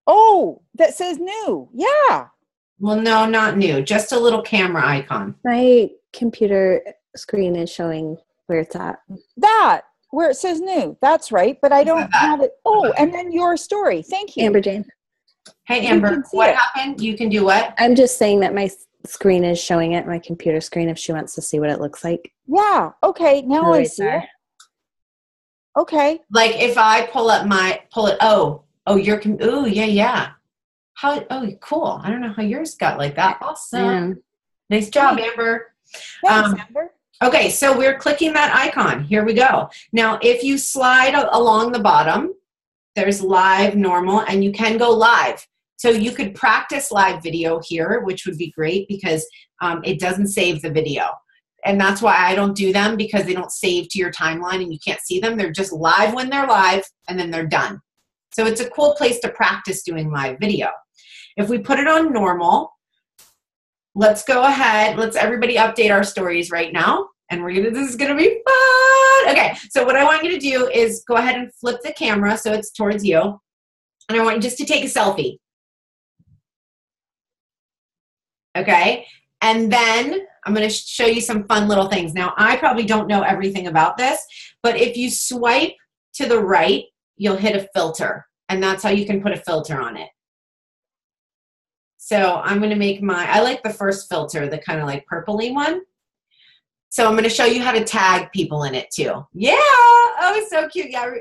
Oh, that says new. Yeah. Well, no, not new. Just a little camera icon. My computer screen is showing where it's at. That, where it says new. That's right. But I don't have it. Oh, and then your story. Thank you. Amber Jane. Hey, Amber, what happened? You can do what? I'm just saying that my screen is showing it, my computer screen, if she wants to see what it looks like. Yeah. Okay. Now I see it. Okay. Like if I pull it, yeah. Cool. I don't know how yours got like that. Awesome. Yeah. Nice job, Amber. Thanks, Amber. Okay, so we're clicking that icon. Here we go. Now, if you slide along the bottom, there's live, normal, and you can go live. So you could practice live video here, which would be great because it doesn't save the video. And that's why I don't do them, because they don't save to your timeline and you can't see them. They're just live when they're live and then they're done. So it's a cool place to practice doing live video. If we put it on normal, let's go ahead. Let's everybody update our stories right now. And this is gonna be fun. Okay, so what I want you to do is go ahead and flip the camera so it's towards you. And I want you just to take a selfie. Okay, and then I'm gonna show you some fun little things. Now, I probably don't know everything about this, but if you swipe to the right, you'll hit a filter, and that's how you can put a filter on it. So I'm gonna make I like the first filter, the kind of like purpley one. So I'm gonna show you how to tag people in it too. Yeah, oh, it's so cute. Yeah,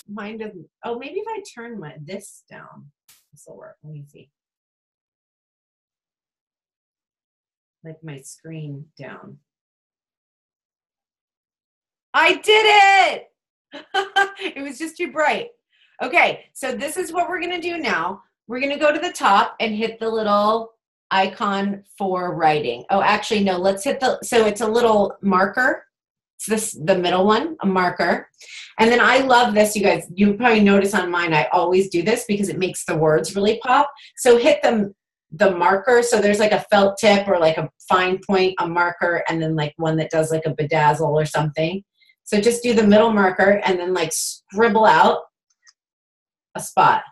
mine doesn't, oh, maybe if I turn this down, this will work. Let me see. Like my screen down. I did it! It was just too bright. Okay, so this is what we're gonna do now. We're gonna go to the top and hit the little icon for writing. Oh, actually, no, let's hit so it's a little marker. It's the middle one, a marker. And then I love this, you guys. You probably notice on mine, I always do this because it makes the words really pop. So hit the marker. So there's like a felt tip or like a fine point, a marker, and then like one that does like a bedazzle or something. So just do the middle marker and then like scribble out a spot.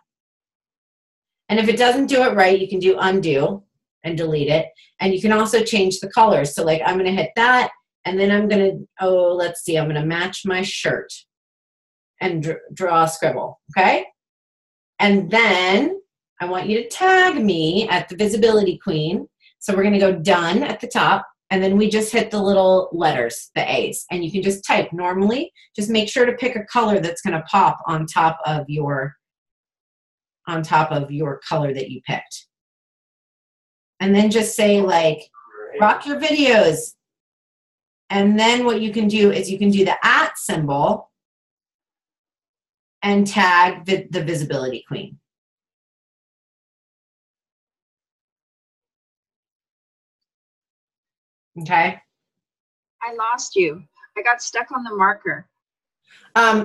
And if it doesn't do it right, you can do undo and delete it. And you can also change the colors. So like I'm gonna hit that, and then I'm gonna, oh, let's see, I'm gonna match my shirt and draw a scribble, okay? And then I want you to tag me at the Visibility Queen. So we're gonna go done at the top, and then we just hit the little letters, the A's, and you can just type normally. Just make sure to pick a color that's gonna pop on top of your color that you picked. And then just say like, rock your videos. And then what you can do is you can do the @ symbol and tag the Visibility Queen. Okay. I lost you. I got stuck on the marker.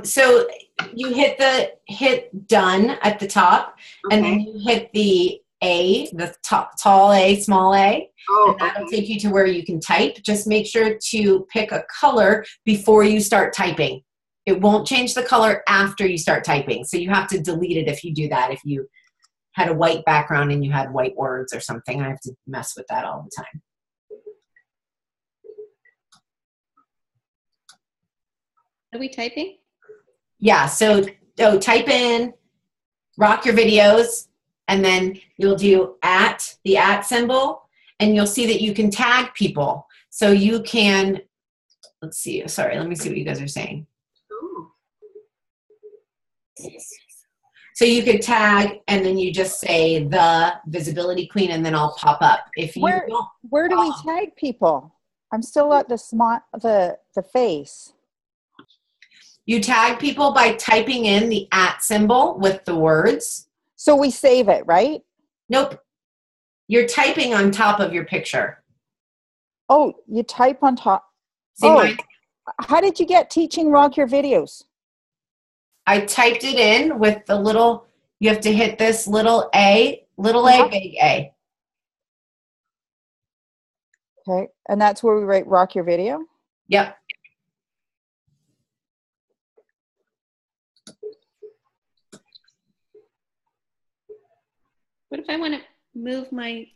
So you hit done at the top, Okay. and then you hit the A, the top, tall A, small A, Oh, and that'll okay. take you to where you can type. Just make sure to pick a color before you start typing. It won't change the color after you start typing. So you have to delete it if you do that. If you had a white background and you had white words or something, I have to mess with that all the time. Are we typing? Yeah, so type in rock your videos, and then you'll do the @ symbol, and you'll see that you can tag people. So you can, let's see, sorry, let me see what you guys are saying. Ooh. So you could tag, and then you just say the Visibility Queen, and then I'll pop up. If you don't, Where do we tag people? I'm still at the face. you tag people by typing in the @ symbol with the words. So we save it, right? Nope. You're typing on top of your picture. Oh, you type on top. See Oh. mine? How did you get teaching rock your videos? I typed it in with the little, you have to hit this little A, little A, big A. Okay. And that's where we write rock your video? Yep. What if I want to move my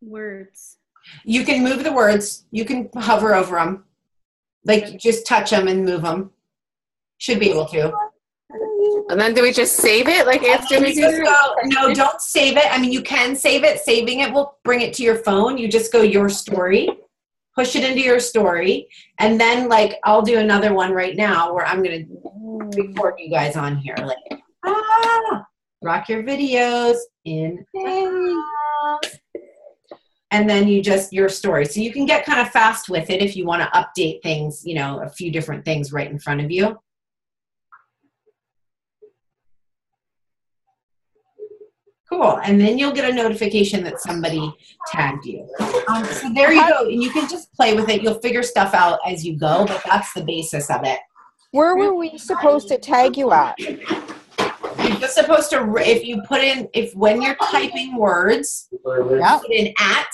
words? You can move the words. You can hover over them. Like just touch them and move them. Should be able to. And then do we just save it? Like after we do No, don't save it. I mean, you can save it. Saving it will bring it to your phone. You just go your story, push it into your story. And then like, I'll do another one right now where I'm going to record you guys on here. Like, rock your videos in. and then you just your story. So you can get kind of fast with it if you want to update things, you know, a few different things right in front of you. Cool. And then you'll get a notification that somebody tagged you. So there you go. And you can just play with it. You'll figure stuff out as you go, but that's the basis of it. Where were we supposed to tag you at? You're just supposed to, when you're typing words, Yeah. put in at,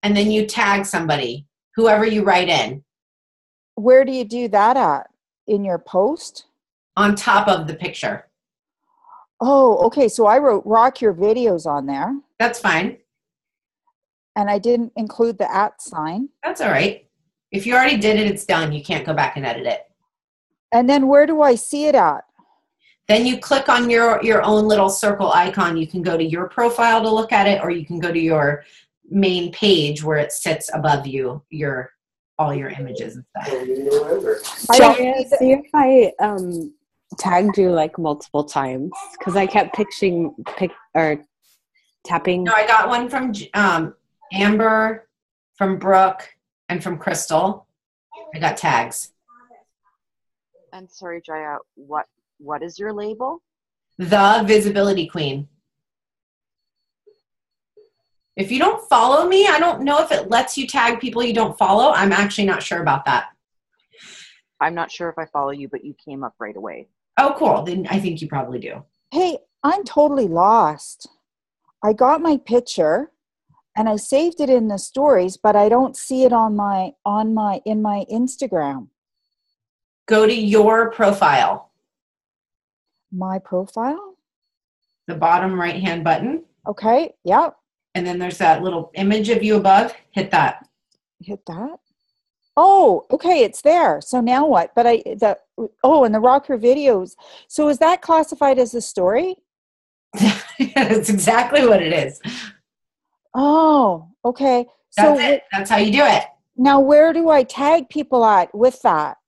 and then you tag somebody, whoever you write in, Where do you do that at? In your post? on top of the picture. Oh, okay. So I wrote rock your videos on there, That's fine. and I didn't include the at sign. That's all right. If you already did it, it's done. You can't go back and edit it. And then where do I see it at? Then you click on your own little circle icon. You can go to your profile to look at it, or you can go to your main page where it sits above you, all your images and stuff. I don't Sharia, see the- see if I tagged you like multiple times because I kept tapping. No, I got one from Amber, from Brooke, and from Crystal. I got tags. And sorry, Jaya, what is your label? The Visibility Queen. If you don't follow me, I don't know if it lets you tag people you don't follow. I'm actually not sure about that. I'm not sure if I follow you, but you came up right away. Oh, cool. Then I think you probably do. Hey, I'm totally lost. I got my picture and I saved it in the stories, but I don't see it in my Instagram. Go to your profile, My profile? the bottom right-hand button, Okay, yeah. and then there's that little image of you above. Hit that. Hit that. Oh, okay, it's there. So now what? But and the rocker videos. So is that classified as a story? That's exactly what it is. Oh, okay. That's it. That's how you do it. Now where do I tag people at with that?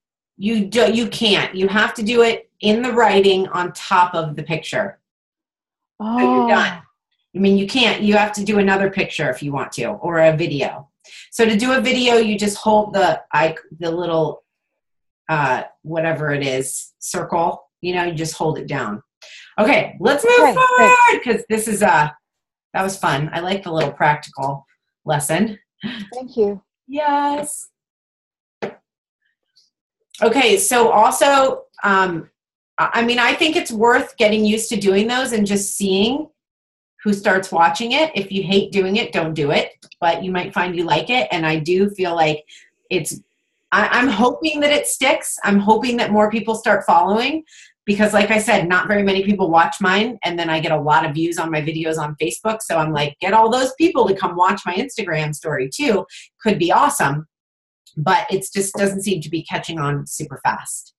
You can't. You have to do it in the writing on top of the picture. Oh, So you're done. I mean, you can't. You have to do another picture if you want to, or a video. So to do a video, you just hold the little whatever it is circle. You know, you just hold it down. Okay, let's move forward because this is that was fun. I like the little practical lesson. Thank you. Yes. Okay, so also, I mean, I think it's worth getting used to doing those and just seeing who starts watching it. If you hate doing it, don't do it, but you might find you like it. And I do feel like I'm hoping that it sticks. I'm hoping that more people start following because like I said, not very many people watch mine. And then I get a lot of views on my videos on Facebook. So I'm like, get all those people to come watch my Instagram story too. Could be awesome. But it just doesn't seem to be catching on super fast.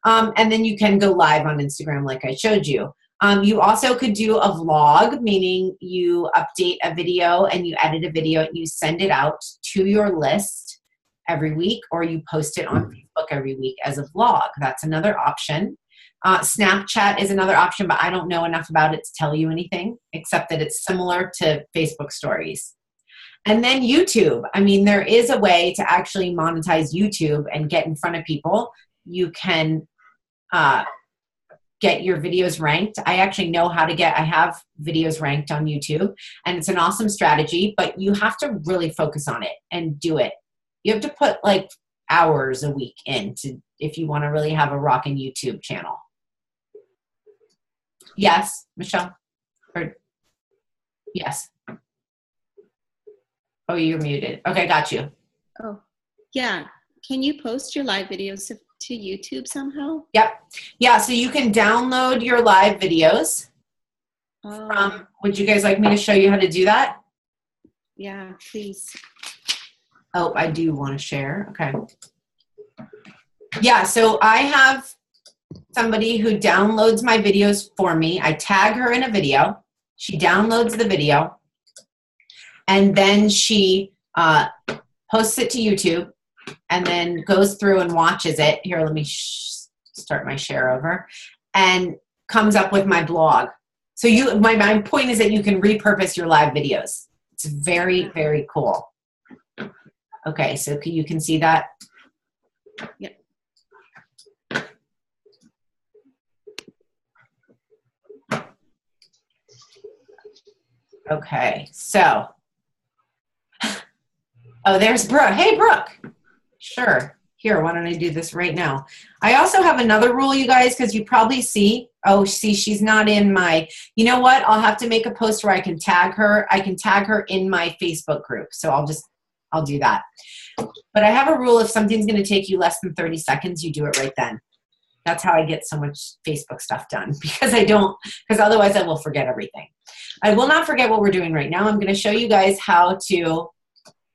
And then you can go live on Instagram like I showed you. You also could do a vlog, meaning you update a video and you edit a video and you send it out to your list every week, or you post it on Facebook every week as a vlog. That's another option. Snapchat is another option, but I don't know enough about it to tell you anything, except that it's similar to Facebook stories. And then YouTube. I mean, there is a way to actually monetize YouTube and get in front of people. You can get your videos ranked. I actually know how to I have videos ranked on YouTube, and it's an awesome strategy, but you have to really focus on it and do it. You have to put like hours a week if you want to really have a rockin' YouTube channel. Yes, Michelle? Yes. Oh, you're muted. Okay, got you. Oh, yeah. Can you post your live videos to YouTube somehow? Yep. Yeah, so you can download your live videos. Oh, Would you guys like me to show you how to do that? yeah, please. Oh, I do want to share. Okay. Yeah, so I have somebody who downloads my videos for me. I tag her in a video. She downloads the video. And then she posts it to YouTube and then goes through and watches it. Here, let me start my share over. And comes up with my blog. So my point is that you can repurpose your live videos. It's very, very cool. Okay, so you can see that? Yep. Okay, so, oh, there's Brooke. Hey, Brooke. Sure. Here, why don't I do this right now? I also have another rule, you guys, because you probably see, oh, see, she's not in my, you know what? I'll have to make a post where I can tag her. I can tag her in my Facebook group. So I'll do that. But I have a rule, if something's going to take you less than 30 seconds, you do it right then. That's how I get so much Facebook stuff done, because otherwise I will forget everything. I will not forget what we're doing right now. I'm going to show you guys how to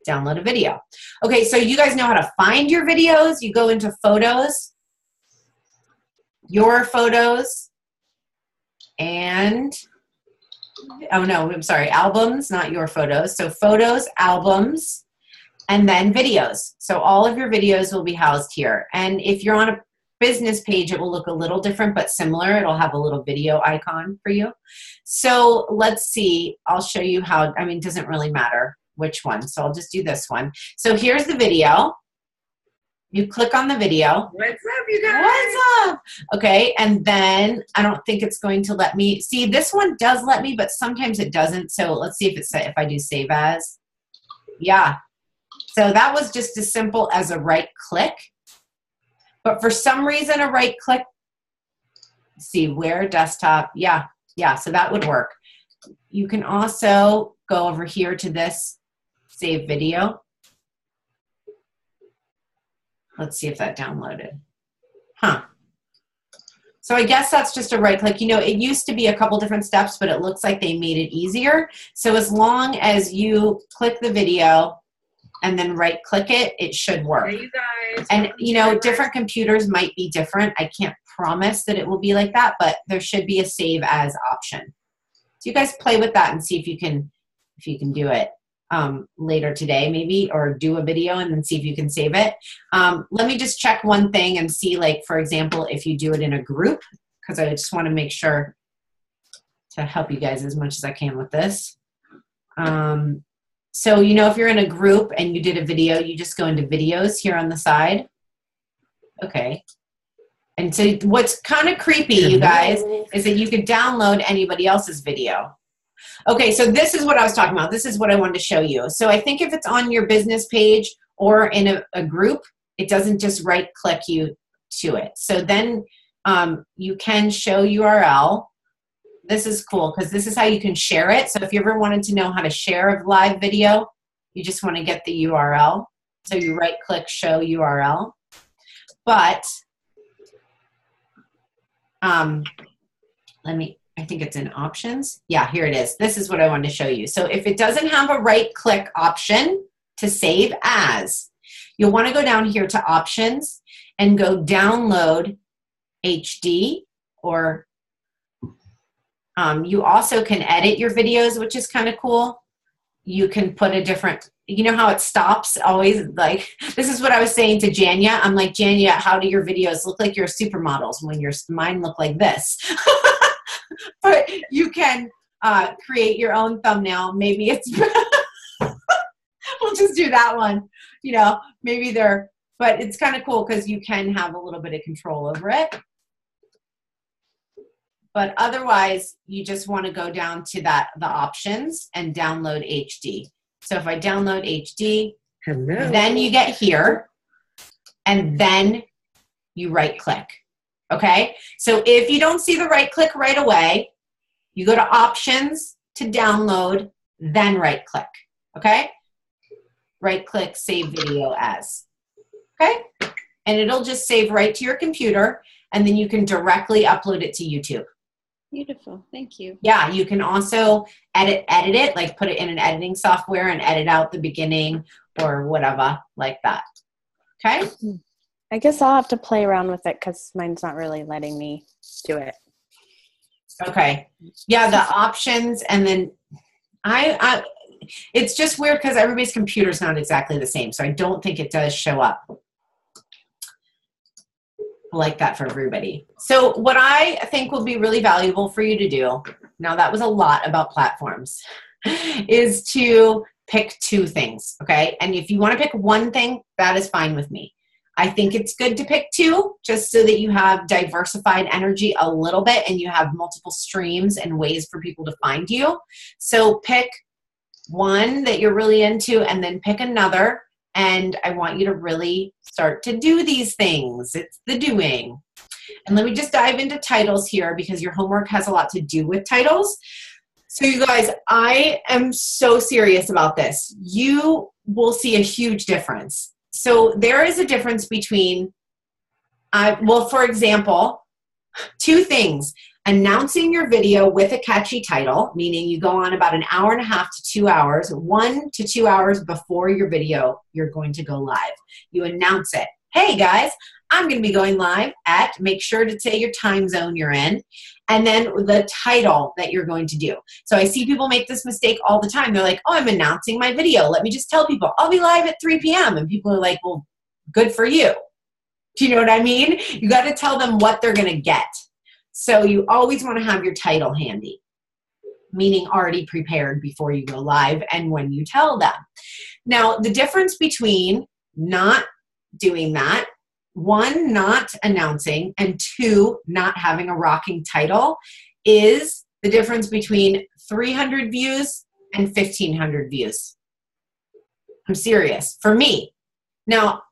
download a video. Okay, so you guys know how to find your videos. You go into Photos, Your Photos, and, oh no, I'm sorry, Albums, not Your Photos. So Photos, Albums, and then Videos. So all of your videos will be housed here. And if you're on a business page, it will look a little different but similar. It'll have a little video icon for you. So let's see. I'll show you how, I mean, it doesn't really matter which one. So I'll just do this one. So here's the video. You click on the video. What's up, you guys? What's up? Okay, and then I don't think it's going to let me. See, this one does let me, but sometimes it doesn't. So let's see if I do save as. Yeah. So that was just as simple as a right click. But for some reason, a right click, see where, desktop, yeah, so that would work. You can also go over here to this, save video. Let's see if that downloaded. Huh. So I guess that's just a right click. You know, it used to be a couple different steps, but it looks like they made it easier. So as long as you click the video and then right click it, it should work. Hey, you guys. And, you know, different computers might be different. I can't promise that it will be like that, but there should be a save as option. So you guys play with that and see if you can do it later today maybe, or do a video and then see if you can save it. Let me just check one thing and see, like, for example, if you do it in a group, because I just want to make sure to help you guys as much as I can with this. So, you know, if you're in a group and you did a video, you just go into videos here on the side. Okay. And so what's kind of creepy, you guys, is that you could download anybody else's video. Okay, so this is what I was talking about. This is what I wanted to show you. So I think if it's on your business page or in a group, it doesn't just right click you to it. So then you can show URL. This is cool because this is how you can share it. So if you ever wanted to know how to share a live video, you just want to get the URL. So you right click show URL. But I think it's in options. Yeah, here it is. This is what I wanted to show you. So if it doesn't have a right click option to save as, you'll want to go down here to options and go download HD, or you also can edit your videos, which is kind of cool. You can put a different, you know how it stops always, like, this is what I was saying to Janya. I'm like, Janya, how do your videos look like you're supermodels when mine look like this? But you can create your own thumbnail. Maybe it's, we'll just do that one. You know, maybe but it's kind of cool because you can have a little bit of control over it. But otherwise, you just want to go down to the options and download HD. So if I download HD, then you get here, and then you right click. Okay? So if you don't see the right click right away, you go to options to download, then right click. Okay? Right click, save video as. Okay? And it'll just save right to your computer, and then you can directly upload it to YouTube. Beautiful. Thank you. Yeah, you can also edit it, like put it in an editing software and edit out the beginning or whatever like that. Okay? I guess I'll have to play around with it because mine's not really letting me do it. Okay. Yeah, the options, and then it's just weird because everybody's computer is not exactly the same, so I don't think it does show up like that for everybody. So what I think will be really valuable for you to do, now that was a lot about platforms. is to pick two things, okay? And if you want to pick one thing, that is fine with me. I think it's good to pick two just so that you have diversified energy a little bit and you have multiple streams and ways for people to find you. So pick one that you're really into and then pick another. And I want you to really start to do these things. It's the doing. And let me just dive into titles here because your homework has a lot to do with titles. So you guys, I am so serious about this. You will see a huge difference. So there is a difference between, well, for example, two things. Announcing your video with a catchy title, meaning you go on about an hour and a half to 2 hours, 1 to 2 hours before your video, you're going to go live. You announce it. Hey guys, I'm going to be going live at, make sure to say your time zone you're in, and then the title that you're going to do. So I see people make this mistake all the time. They're like, oh, I'm announcing my video. Let me just tell people I'll be live at 3 p.m. And people are like, well, good for you. Do you know what I mean? You got to tell them what they're going to get. So you always want to have your title handy, meaning already prepared before you go live and when you tell them. Now, the difference between not doing that, one, not announcing, and two, not having a rocking title is the difference between 300 views and 1,500 views. I'm serious. For me. Now,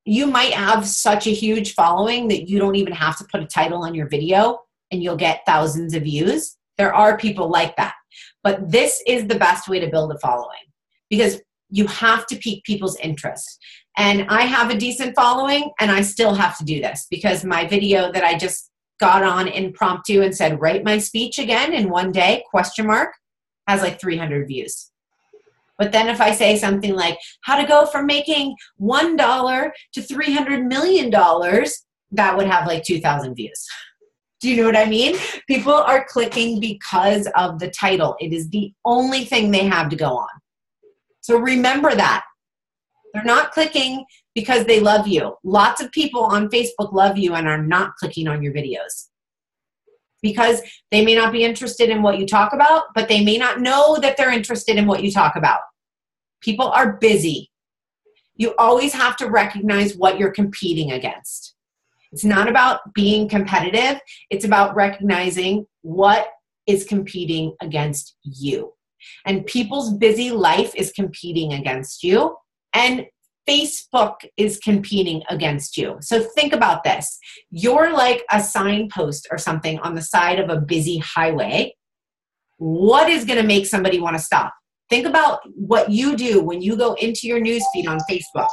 you might have such a huge following that you don't even have to put a title on your video and you'll get thousands of views. There are people like that. But this is the best way to build a following because you have to pique people's interest. And I have a decent following and I still have to do this because my video that I just got on impromptu and said, write my speech again in one day, ? Has like 300 views. But then if I say something like how to go from making $1 to $300 million, that would have like 2,000 views. Do you know what I mean? People are clicking because of the title. It is the only thing they have to go on. So remember that. They're not clicking because they love you. Lots of people on Facebook love you and are not clicking on your videos because they may not be interested in what you talk about, but they may not know that they're interested in what you talk about. People are busy. You always have to recognize what you're competing against. It's not about being competitive. It's about recognizing what is competing against you. And people's busy life is competing against you. And Facebook is competing against you. So think about this. You're like a signpost or something on the side of a busy highway. What is going to make somebody want to stop? Think about what you do when you go into your newsfeed on Facebook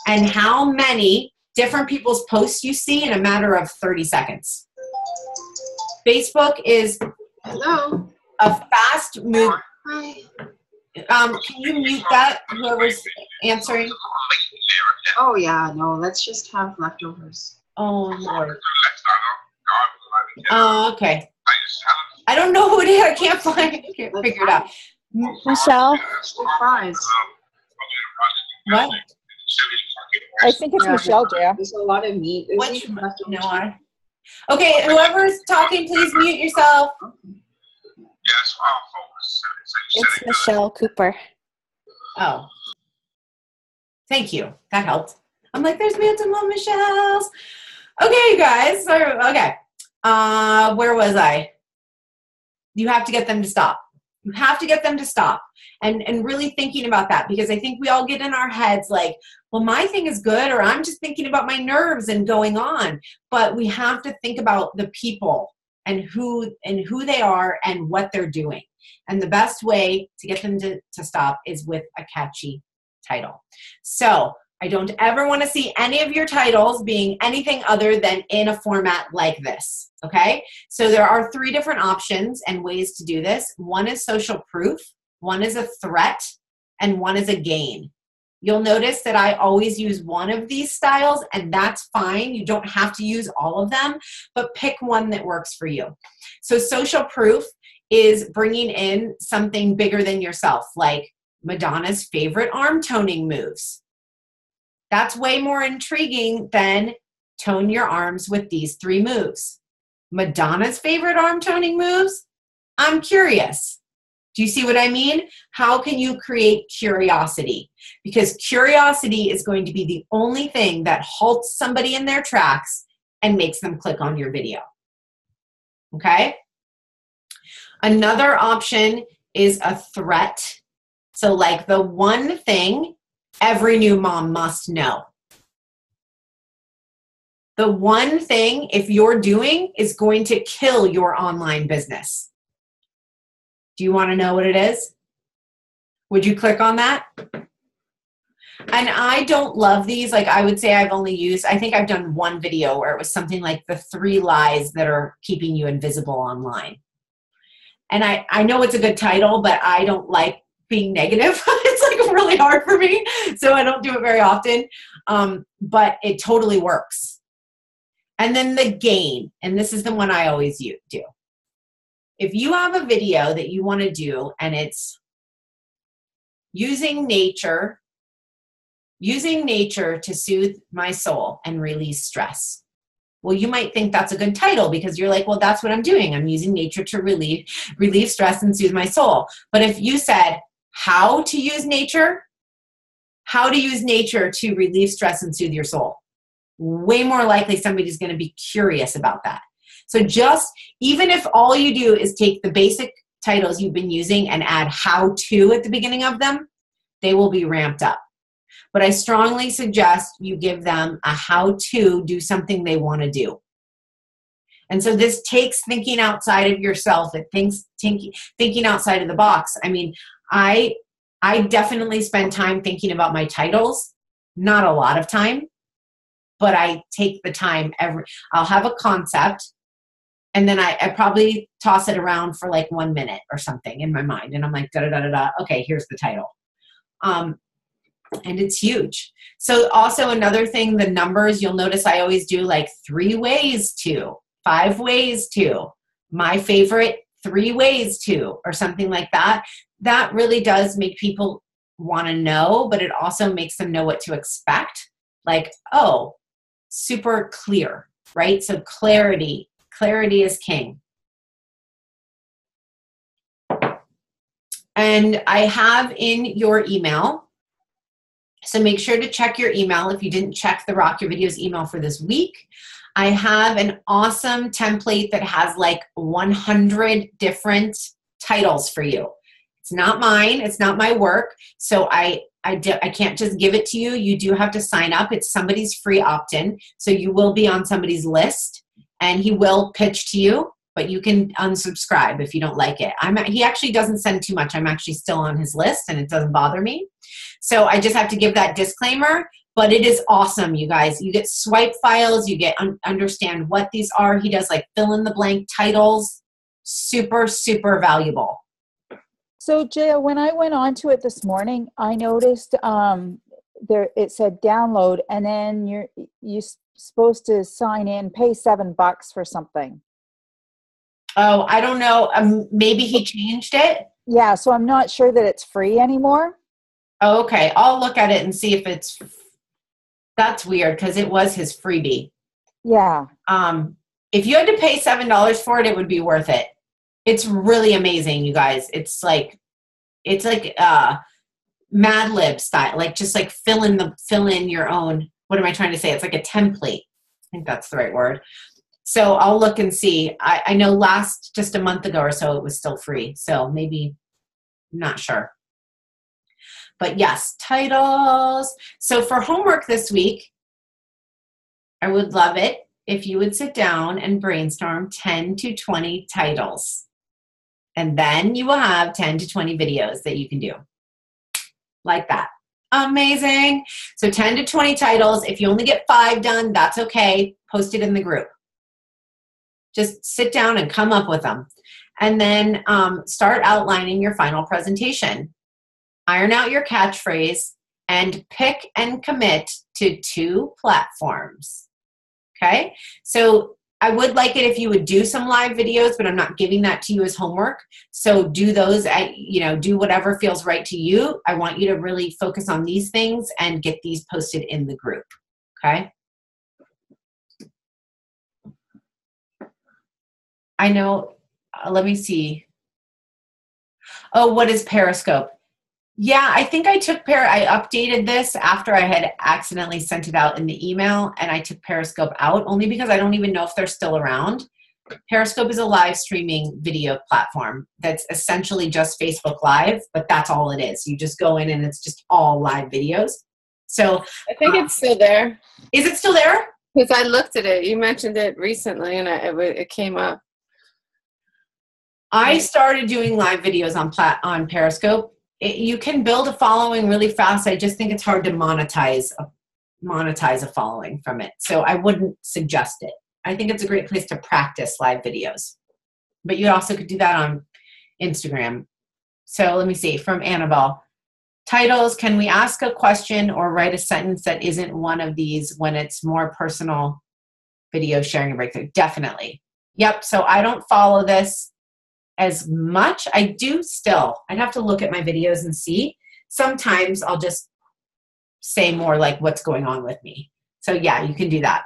and how many different people's posts you see in a matter of 30 seconds. Facebook is Hello. a fast move. Hi. Can you mute that, whoever's answering? Oh yeah, no, let's just have leftovers. Oh, Lord. Oh, okay. I don't know who it is. I can't figure it out. Michelle, Fries. What? I think it's Yeah. Michelle, Jaya. There's a lot of meat. There's Which? even leftovers. No. Okay, whoever's talking, please mute yourself. it's Michelle Cooper. Oh. Thank you. That helped. I'm like, there's multiple Michelles. Okay, you guys. Okay. Where was I? You have to get them to stop. You have to get them to stop. And really thinking about that because I think we all get in our heads like, well, my thing is good, or I'm just thinking about my nerves and going on. But we have to think about the people and who they are and what they're doing. And the best way to get them to stop is with a catchy title. So I don't ever want to see any of your titles being anything other than in a format like this. Okay? So there are 3 different options and ways to do this. One is social proof, one is a threat, and one is a gain. You'll notice that I always use one of these styles, and that's fine. You don't have to use all of them, but pick one that works for you. So social proof is bringing in something bigger than yourself, like Madonna's favorite arm toning moves. That's way more intriguing than tone your arms with these 3 moves. Madonna's favorite arm toning moves? I'm curious. Do you see what I mean? How can you create curiosity? Because curiosity is going to be the only thing that halts somebody in their tracks and makes them click on your video. Okay? Another option is a threat. So like the one thing every new mom must know. The one thing, if you're doing, is going to kill your online business. Do you want to know what it is? Would you click on that? And I don't love these. Like I would say I've only used, I think I've done one video where it was something like the 3 lies that are keeping you invisible online. And I know it's a good title, but I don't like being negative. It's like really hard for me. So I don't do it very often. But it totally works. And then the gain, and this is the one I always do. If you have a video that you want to do and it's using nature to soothe my soul and release stress. Well, you might think that's a good title because you're like, well, that's what I'm doing. I'm using nature to relieve stress and soothe my soul. But if you said how to use nature to relieve stress and soothe your soul, way more likely somebody's going to be curious about that. So just, even if all you do is take the basic titles you've been using and add how to at the beginning of them, they will be ramped up. But I strongly suggest you give them a how to do something they want to do. And so this takes thinking outside of yourself. It thinking outside of the box. I mean, I definitely spend time thinking about my titles, not a lot of time, but I take the time I'll have a concept and then I probably toss it around for like 1 minute or something in my mind. And I'm like, da-da-da-da-da, okay, here's the title. And it's huge. So also another thing, the numbers, you'll notice I always do like 3 ways to, 5 ways to, my favorite 3 ways to, or something like that. That really does make people want to know, but it also makes them know what to expect. Like, oh, super clear, right? So clarity is king. And I have in your email, so make sure to check your email if you didn't check the Rock Your Videos email for this week. I have an awesome template that has like 100 different titles for you. It's not mine. It's not my work. So I can't just give it to you. You do have to sign up. It's somebody's free opt-in. So you will be on somebody's list and he will pitch to you, but you can unsubscribe if you don't like it. He actually doesn't send too much. I'm actually still on his list and it doesn't bother me. So I just have to give that disclaimer, but it is awesome, you guys. You get swipe files, you get understand what these are. He does like fill in the blank titles. Super, super valuable. So Jaya, when I went onto it this morning, I noticed there it said download, and then you're supposed to sign in, pay $7 for something. Oh, I don't know. Maybe he changed it. Yeah, so I'm not sure that it's free anymore. Oh, okay, I'll look at it and see if it's. That's weird because it was his freebie. Yeah. If you had to pay $7 for it, it would be worth it. It's really amazing, you guys. It's like Mad Lib style, like just like fill in your own. What am I trying to say? It's like a template. I think that's the right word. So I'll look and see. I know just a month ago or so it was still free. So maybe, I'm not sure. But yes, titles. So for homework this week, I would love it if you would sit down and brainstorm 10 to 20 titles. And then you will have 10 to 20 videos that you can do. Like that. Amazing. So 10 to 20 titles. If you only get 5 done, that's okay. Post it in the group. Just sit down and come up with them. And then start outlining your final presentation. Iron out your catchphrase and pick and commit to 2 platforms. Okay? So I would like it if you would do some live videos, but I'm not giving that to you as homework. So do those, do whatever feels right to you. I want you to really focus on these things and get these posted in the group. Okay? I know, let me see. Oh, what is Periscope? Yeah, I think I updated this after I had accidentally sent it out in the email, and I took Periscope out only because I don't even know if they're still around. Periscope is a live streaming video platform that's essentially just Facebook Live, but that's all it is. You just go in and it's just all live videos. So I think it's still there. Is it still there? Because I looked at it. You mentioned it recently, and it came up. I started doing live videos on Periscope. You can build a following really fast. I just think it's hard to monetize a following from it. So I wouldn't suggest it. I think it's a great place to practice live videos. But you also could do that on Instagram. So let me see, from Annabelle. Titles, can we ask a question or write a sentence that isn't one of these when it's more personal video sharing and breakthrough? Definitely. Yep, so I don't follow this as much. I do still. I'd have to look at my videos and see. Sometimes I'll just say more like what's going on with me. So yeah, you can do that.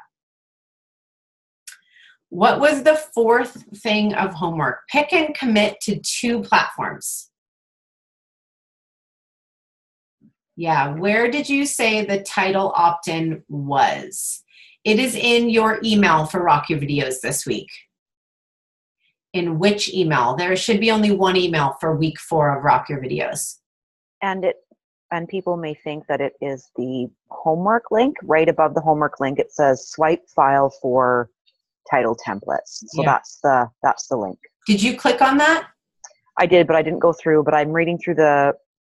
What was the fourth thing of homework? Pick and commit to 2 platforms. Yeah, where did you say the title opt-in was? It is in your email for Rock Your Videos this week. In which email? There should be only one email for week 4 of Rock Your Videos. And people may think that it is the homework link. Right above the homework link, it says swipe file for title templates. So Yeah. that's the link. Did you click on that? I did, but I didn't go through. But I'm reading through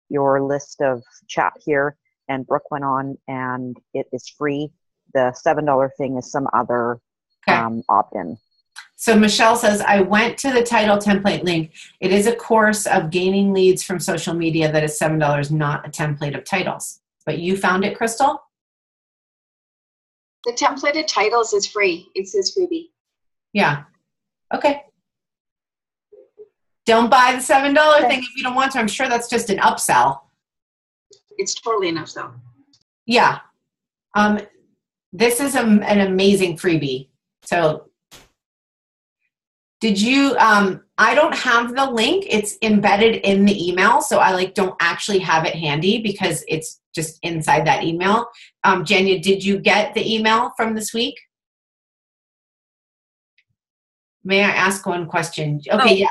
your list of chat here, and Brooke went on, and it is free. The $7 thing is some other opt-in. So Michelle says, I went to the title template link. It is a course of gaining leads from social media that is $7, not a template of titles. But you found it, Crystal? The templated titles is free. It says freebie. Yeah. Okay. Don't buy the $7 thing if you don't want to. I'm sure that's just an upsell. It's totally enough though. Yeah. This is an amazing freebie. So did you, I don't have the link. It's embedded in the email. So I don't actually have it handy because it's just inside that email. Jenya, did you get the email from this week? May I ask one question? Okay, yeah.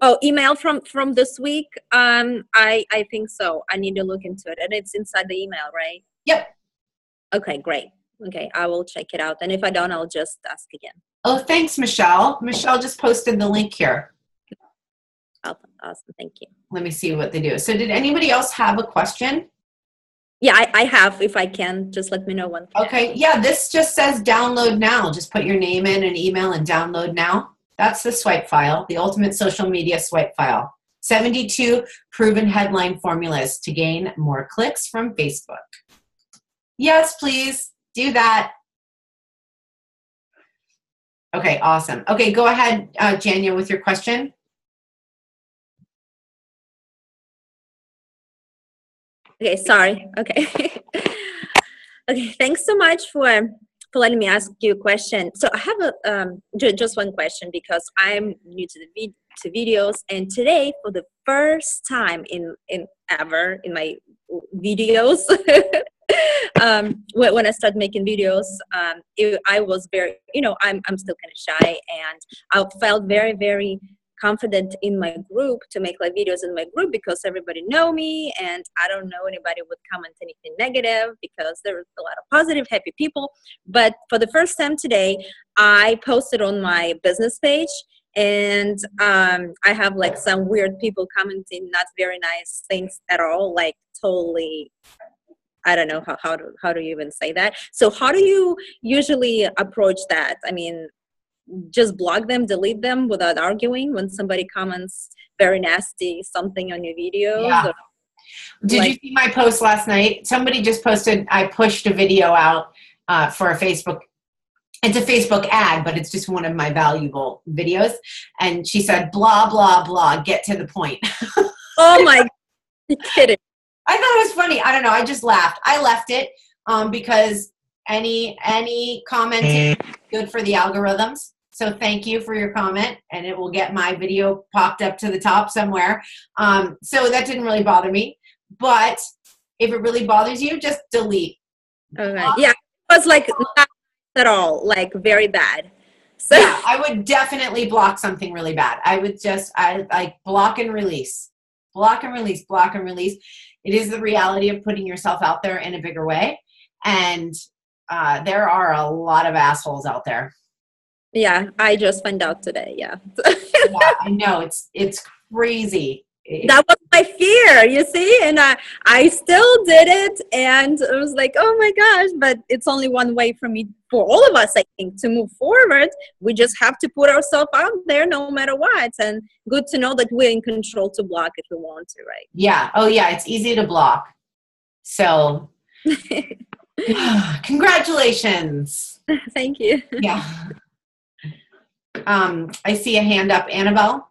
Oh, email from this week? I think so. I need to look into it. And it's inside the email, right? Yep. Okay, great. Okay, I will check it out. And if I don't, I'll just ask again. Oh, thanks, Michelle. Michelle just posted the link here. Awesome, thank you. Let me see what they do. So did anybody else have a question? Yeah, I have. If I can, just let me know when. Okay, yeah, this just says download now. Just put your name in an email and download now. That's the swipe file, the ultimate social media swipe file. 72 proven headline formulas to gain more clicks from Facebook. Yes, please do that. Okay, awesome. Okay, go ahead, Jenya, with your question. Okay, sorry. Okay. Okay, thanks so much for letting me ask you a question. So I have just one question because I'm new to the videos, and today for the first time in my videos when I started making videos, I was very, I'm still kind of shy, and I felt very, very confident in my group to make live videos in my group because everybody know me and I don't know anybody would comment anything negative because there's a lot of positive, happy people. But for the first time today, I posted on my business page, and I have some weird people commenting not very nice things at all, totally, I don't know how do you even say that. So how do you usually approach that? I mean, just block them, delete them without arguing when somebody comments very nasty something on your videos? Yeah. Did you see my post last night? Somebody just posted, I pushed a video out for a Facebook. It's a Facebook ad, but it's just one of my valuable videos. And she said, blah, blah, blah, get to the point. Oh my, you're kidding. I thought it was funny. I don't know. I just laughed. I left it because any comment is good for the algorithms. So thank you for your comment, and it will get my video popped up to the top somewhere. So that didn't really bother me. But if it really bothers you, just delete. Okay. Yeah, it was like not at all, like very bad. So Yeah, I would definitely block something really bad. I would I like block and release. Block and release, block and release. It is the reality of putting yourself out there in a bigger way. And there are a lot of assholes out there. yeah, I just found out today. Yeah. Yeah, I know. It's crazy. That was my fear, you see, and I still did it, and I was like, oh my gosh, but it's only one way for all of us, I think, to move forward. We just have to put ourselves out there no matter what, and good to know that we're in control to block if we want to, right? Yeah. Oh yeah, it's easy to block. So congratulations. Thank you. Yeah. I see a hand up, Annabelle.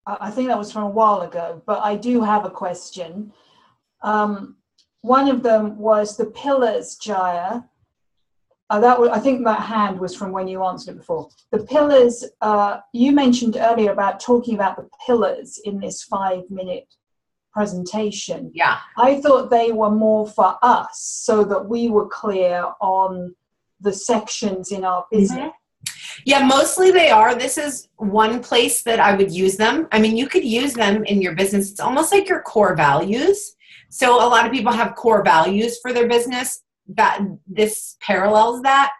I think that was from a while ago, but I do have a question. One of them was the pillars, Jaya. I think that hand was from when you answered it before. The pillars, you mentioned earlier about talking about the pillars in this 5-minute presentation. Yeah. I thought they were more for us so that we were clear on the sections in our business. Yeah, mostly they are. This is one place that I would use them. I mean, you could use them in your business. It's almost like your core values. So a lot of people have core values for their business. That this parallels that.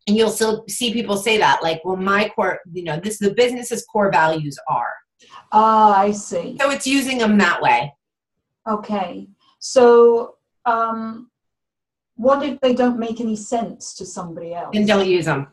And you'll still see people say that, like, well, my core, the business's core values are. Ah, I see. So it's using them that way. Okay. So what if they don't make any sense to somebody else? Then don't use them.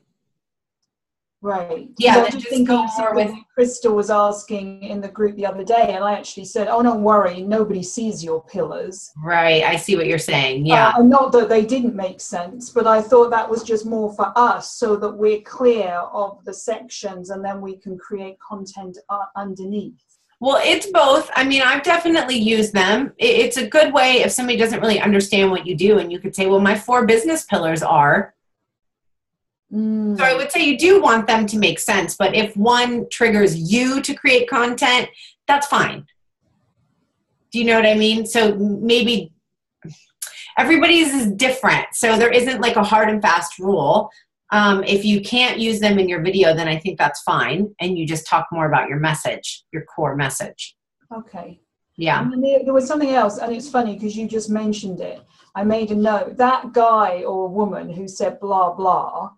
Right. Yeah, I then just just thinking go of more something with. that Crystal was asking in the group the other day, and I actually said, "Oh, don't worry, nobody sees your pillars." Right. I see what you're saying. Yeah. And not that they didn't make sense, but I thought that was just more for us, so that we're clear of the sections, and then we can create content underneath. Well, it's both. I mean, I've definitely used them. It's a good way if somebody doesn't really understand what you do, and you could say, well, my 4 business pillars are. So I would say you do want them to make sense, but if one triggers you to create content, that's fine. Do you know what I mean? So maybe everybody's is different. So there isn't like a hard and fast rule. If you can't use them in your video, then I think that's fine. And you just talk more about your message, your core message. Okay. Yeah. And there was something else, and it's funny because you just mentioned it. I made a note. That guy or woman who said blah, blah,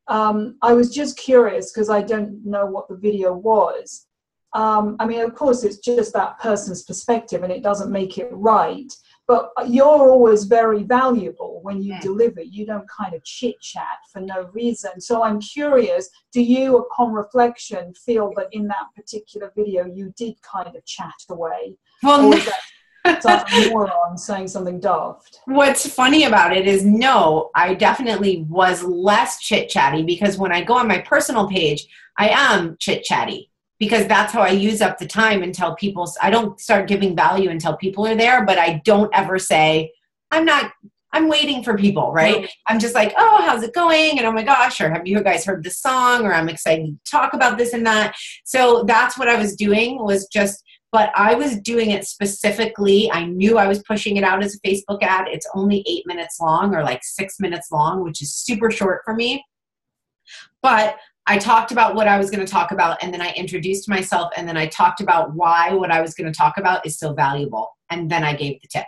I was just curious because I don't know what the video was. I mean, of course, it's just that person's perspective and it doesn't make it right. But you're always very valuable when you deliver. You don't kind of chit-chat for no reason. So I'm curious, do you, upon reflection, feel that in that particular video you did kind of chat away? Well, or was that a moron saying something daft? What's funny about it is, no, I definitely was less chit-chatty because when I go on my personal page, I am chit-chatty because that's how I use up the time until I don't start giving value until people are there, but I don't ever say, I'm waiting for people, right? I'm just like, oh, how's it going? And oh my gosh, or have you guys heard this song? Or I'm excited to talk about this and that. So that's what I was doing but I was doing it specifically. I knew I was pushing it out as a Facebook ad. It's only 8 minutes long or like 6 minutes long, which is super short for me. But I talked about what I was going to talk about, and then I introduced myself, and then I talked about why what I was going to talk about is so valuable. And then I gave the tip.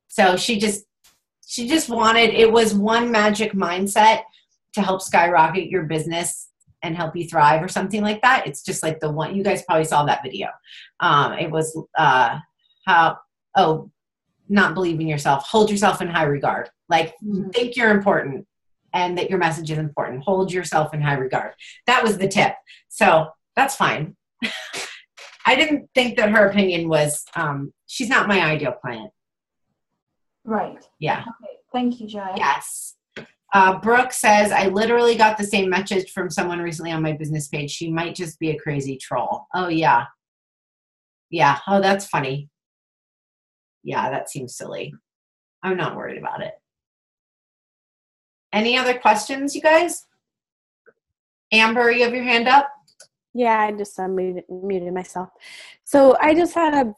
So she just wanted, it was one magic mindset to help skyrocket your business and help you thrive or something like that. It's just like the one, you guys probably saw that video. It was not believe in yourself, hold yourself in high regard. Like think you're important and that your message is important. Hold yourself in high regard. That was the tip. So that's fine. I didn't think that her opinion was, she's not my ideal client. Right. Yeah. Okay. Thank you, Jaya. Yes. Brooke says, I literally got the same message from someone recently on my business page. She might just be a crazy troll. Oh, yeah. Yeah. Oh, that's funny. Yeah, that seems silly. I'm not worried about it. Any other questions, you guys? Amber, you have your hand up? Yeah, I just muted myself. So I just had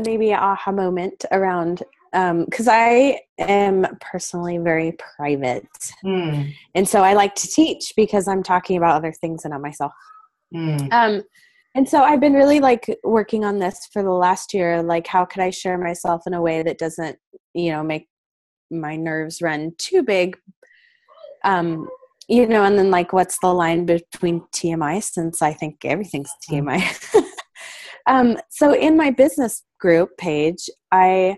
maybe an aha moment around, because I am personally very private. And so I like to teach because I'm talking about other things and not myself. And so I've been really like working on this for the last year. Like, how could I share myself in a way that doesn't, make my nerves run too big? And then like, what's the line between TMI, since I think everything's TMI. So in my business group page, I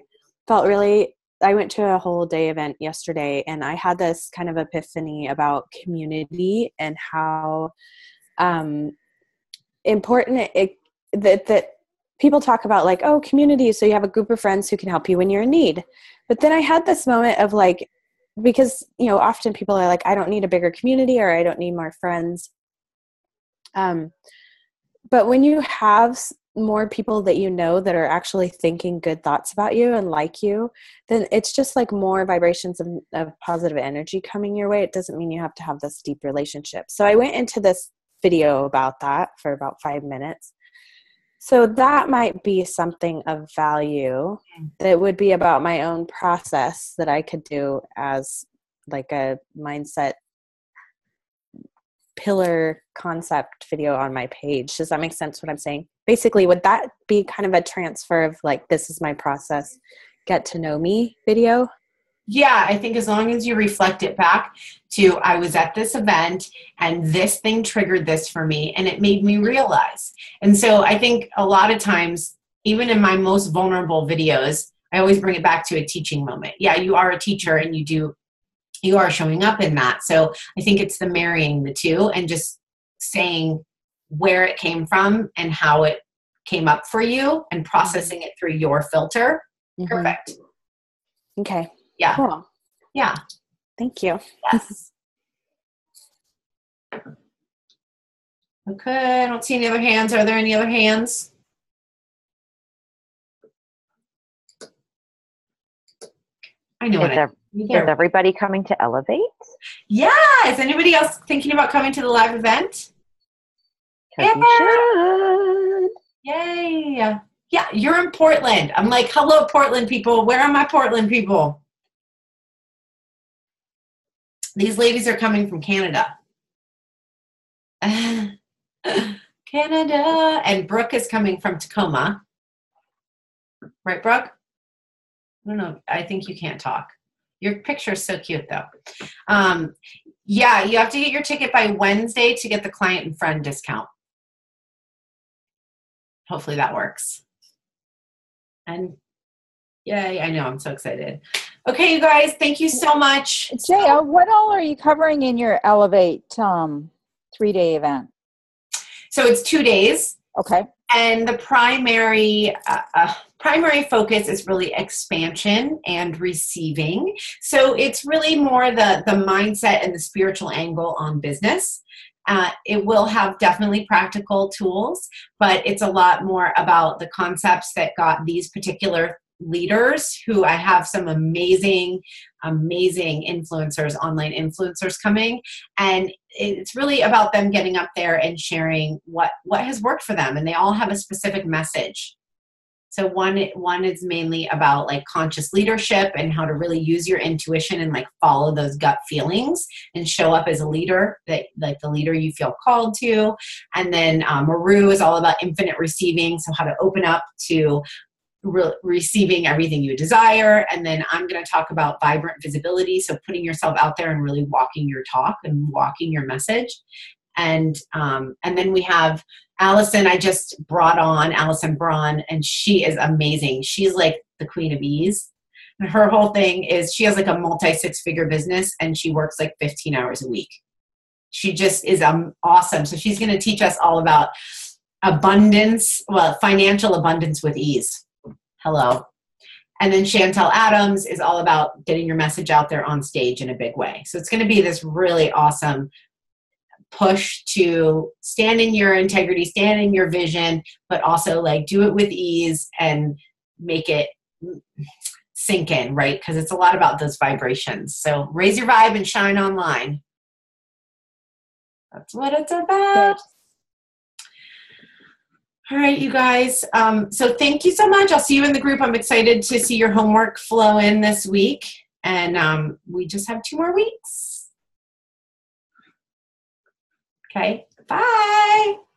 went to a whole day event yesterday, and I had this kind of epiphany about community and how important that people talk about, like, oh, community, so you have a group of friends who can help you when you're in need. But then I had this moment of like, because, often people are like, I don't need a bigger community, or I don't need more friends. But when you have more people that that are actually thinking good thoughts about you and like you, then it's just like more vibrations of positive energy coming your way. It doesn't mean you have to have this deep relationship. So I went into this video about that for about 5 minutes. So that might be something of value that would be about my own process that I could do as like a mindset pillar concept video on my page. Does that make sense what I'm saying? Basically, would that be kind of a transfer of like, this is my process, get to know me video? Yeah, I think as long as you reflect it back to, I was at this event and this thing triggered this for me and it made me realize. And so I think a lot of times, even in my most vulnerable videos, I always bring it back to a teaching moment. Yeah, you are a teacher and you are showing up in that. So I think it's the marrying the two and just saying where it came from and how it came up for you and processing it through your filter. Perfect. Okay. Yeah. Cool. Yeah. Thank you. Yes. Okay. I don't see any other hands. Are there any other hands? I know Is everybody coming to Elevate? Yeah. Is anybody else thinking about coming to the live event? Yeah. You should. Yay. Yeah, you're in Portland. I'm like, hello, Portland people. Where are my Portland people? These ladies are coming from Canada. Canada. And Brooke is coming from Tacoma. Right, Brooke? I don't know. I think you can't talk. Your picture is so cute, though. Yeah, you have to get your ticket by Wednesday to get the client and friend discount. Hopefully that works. And yay, I know, I'm so excited. Okay, you guys, thank you so much. Jaya, what all are you covering in your Elevate 3-day event? So it's 2 days. Okay. And the primary focus is really expansion and receiving. So it's really more the mindset and the spiritual angle on business. It will have definitely practical tools, but it's a lot more about the concepts that got these particular leaders, who I have some amazing influencers, online influencers coming. And it's really about them getting up there and sharing what has worked for them. And they all have a specific message. So one is mainly about like conscious leadership and how to really use your intuition and like follow those gut feelings and show up as a leader, that like the leader you feel called to. And then Maru is all about infinite receiving. So how to open up to receiving everything you desire. And then I'm going to talk about vibrant visibility. So putting yourself out there and really walking your talk and walking your message. And then we have Allison. I just brought on Allison Braun, and she is amazing. She's like the queen of ease. And her whole thing is she has like a multi-6-figure business and she works like 15 hours a week. She just is awesome. So she's going to teach us all about abundance, financial abundance with ease. Hello. And then Chantel Adams is all about getting your message out there on stage in a big way. So it's going to be this really awesome push to stand in your integrity, stand in your vision, but also like do it with ease and make it sink in, right? Because it's a lot about those vibrations. So raise your vibe and shine online. That's what it's about. All right, you guys. So thank you so much. I'll see you in the group. I'm excited to see your homework flow in this week. And we just have 2 more weeks. Okay, bye.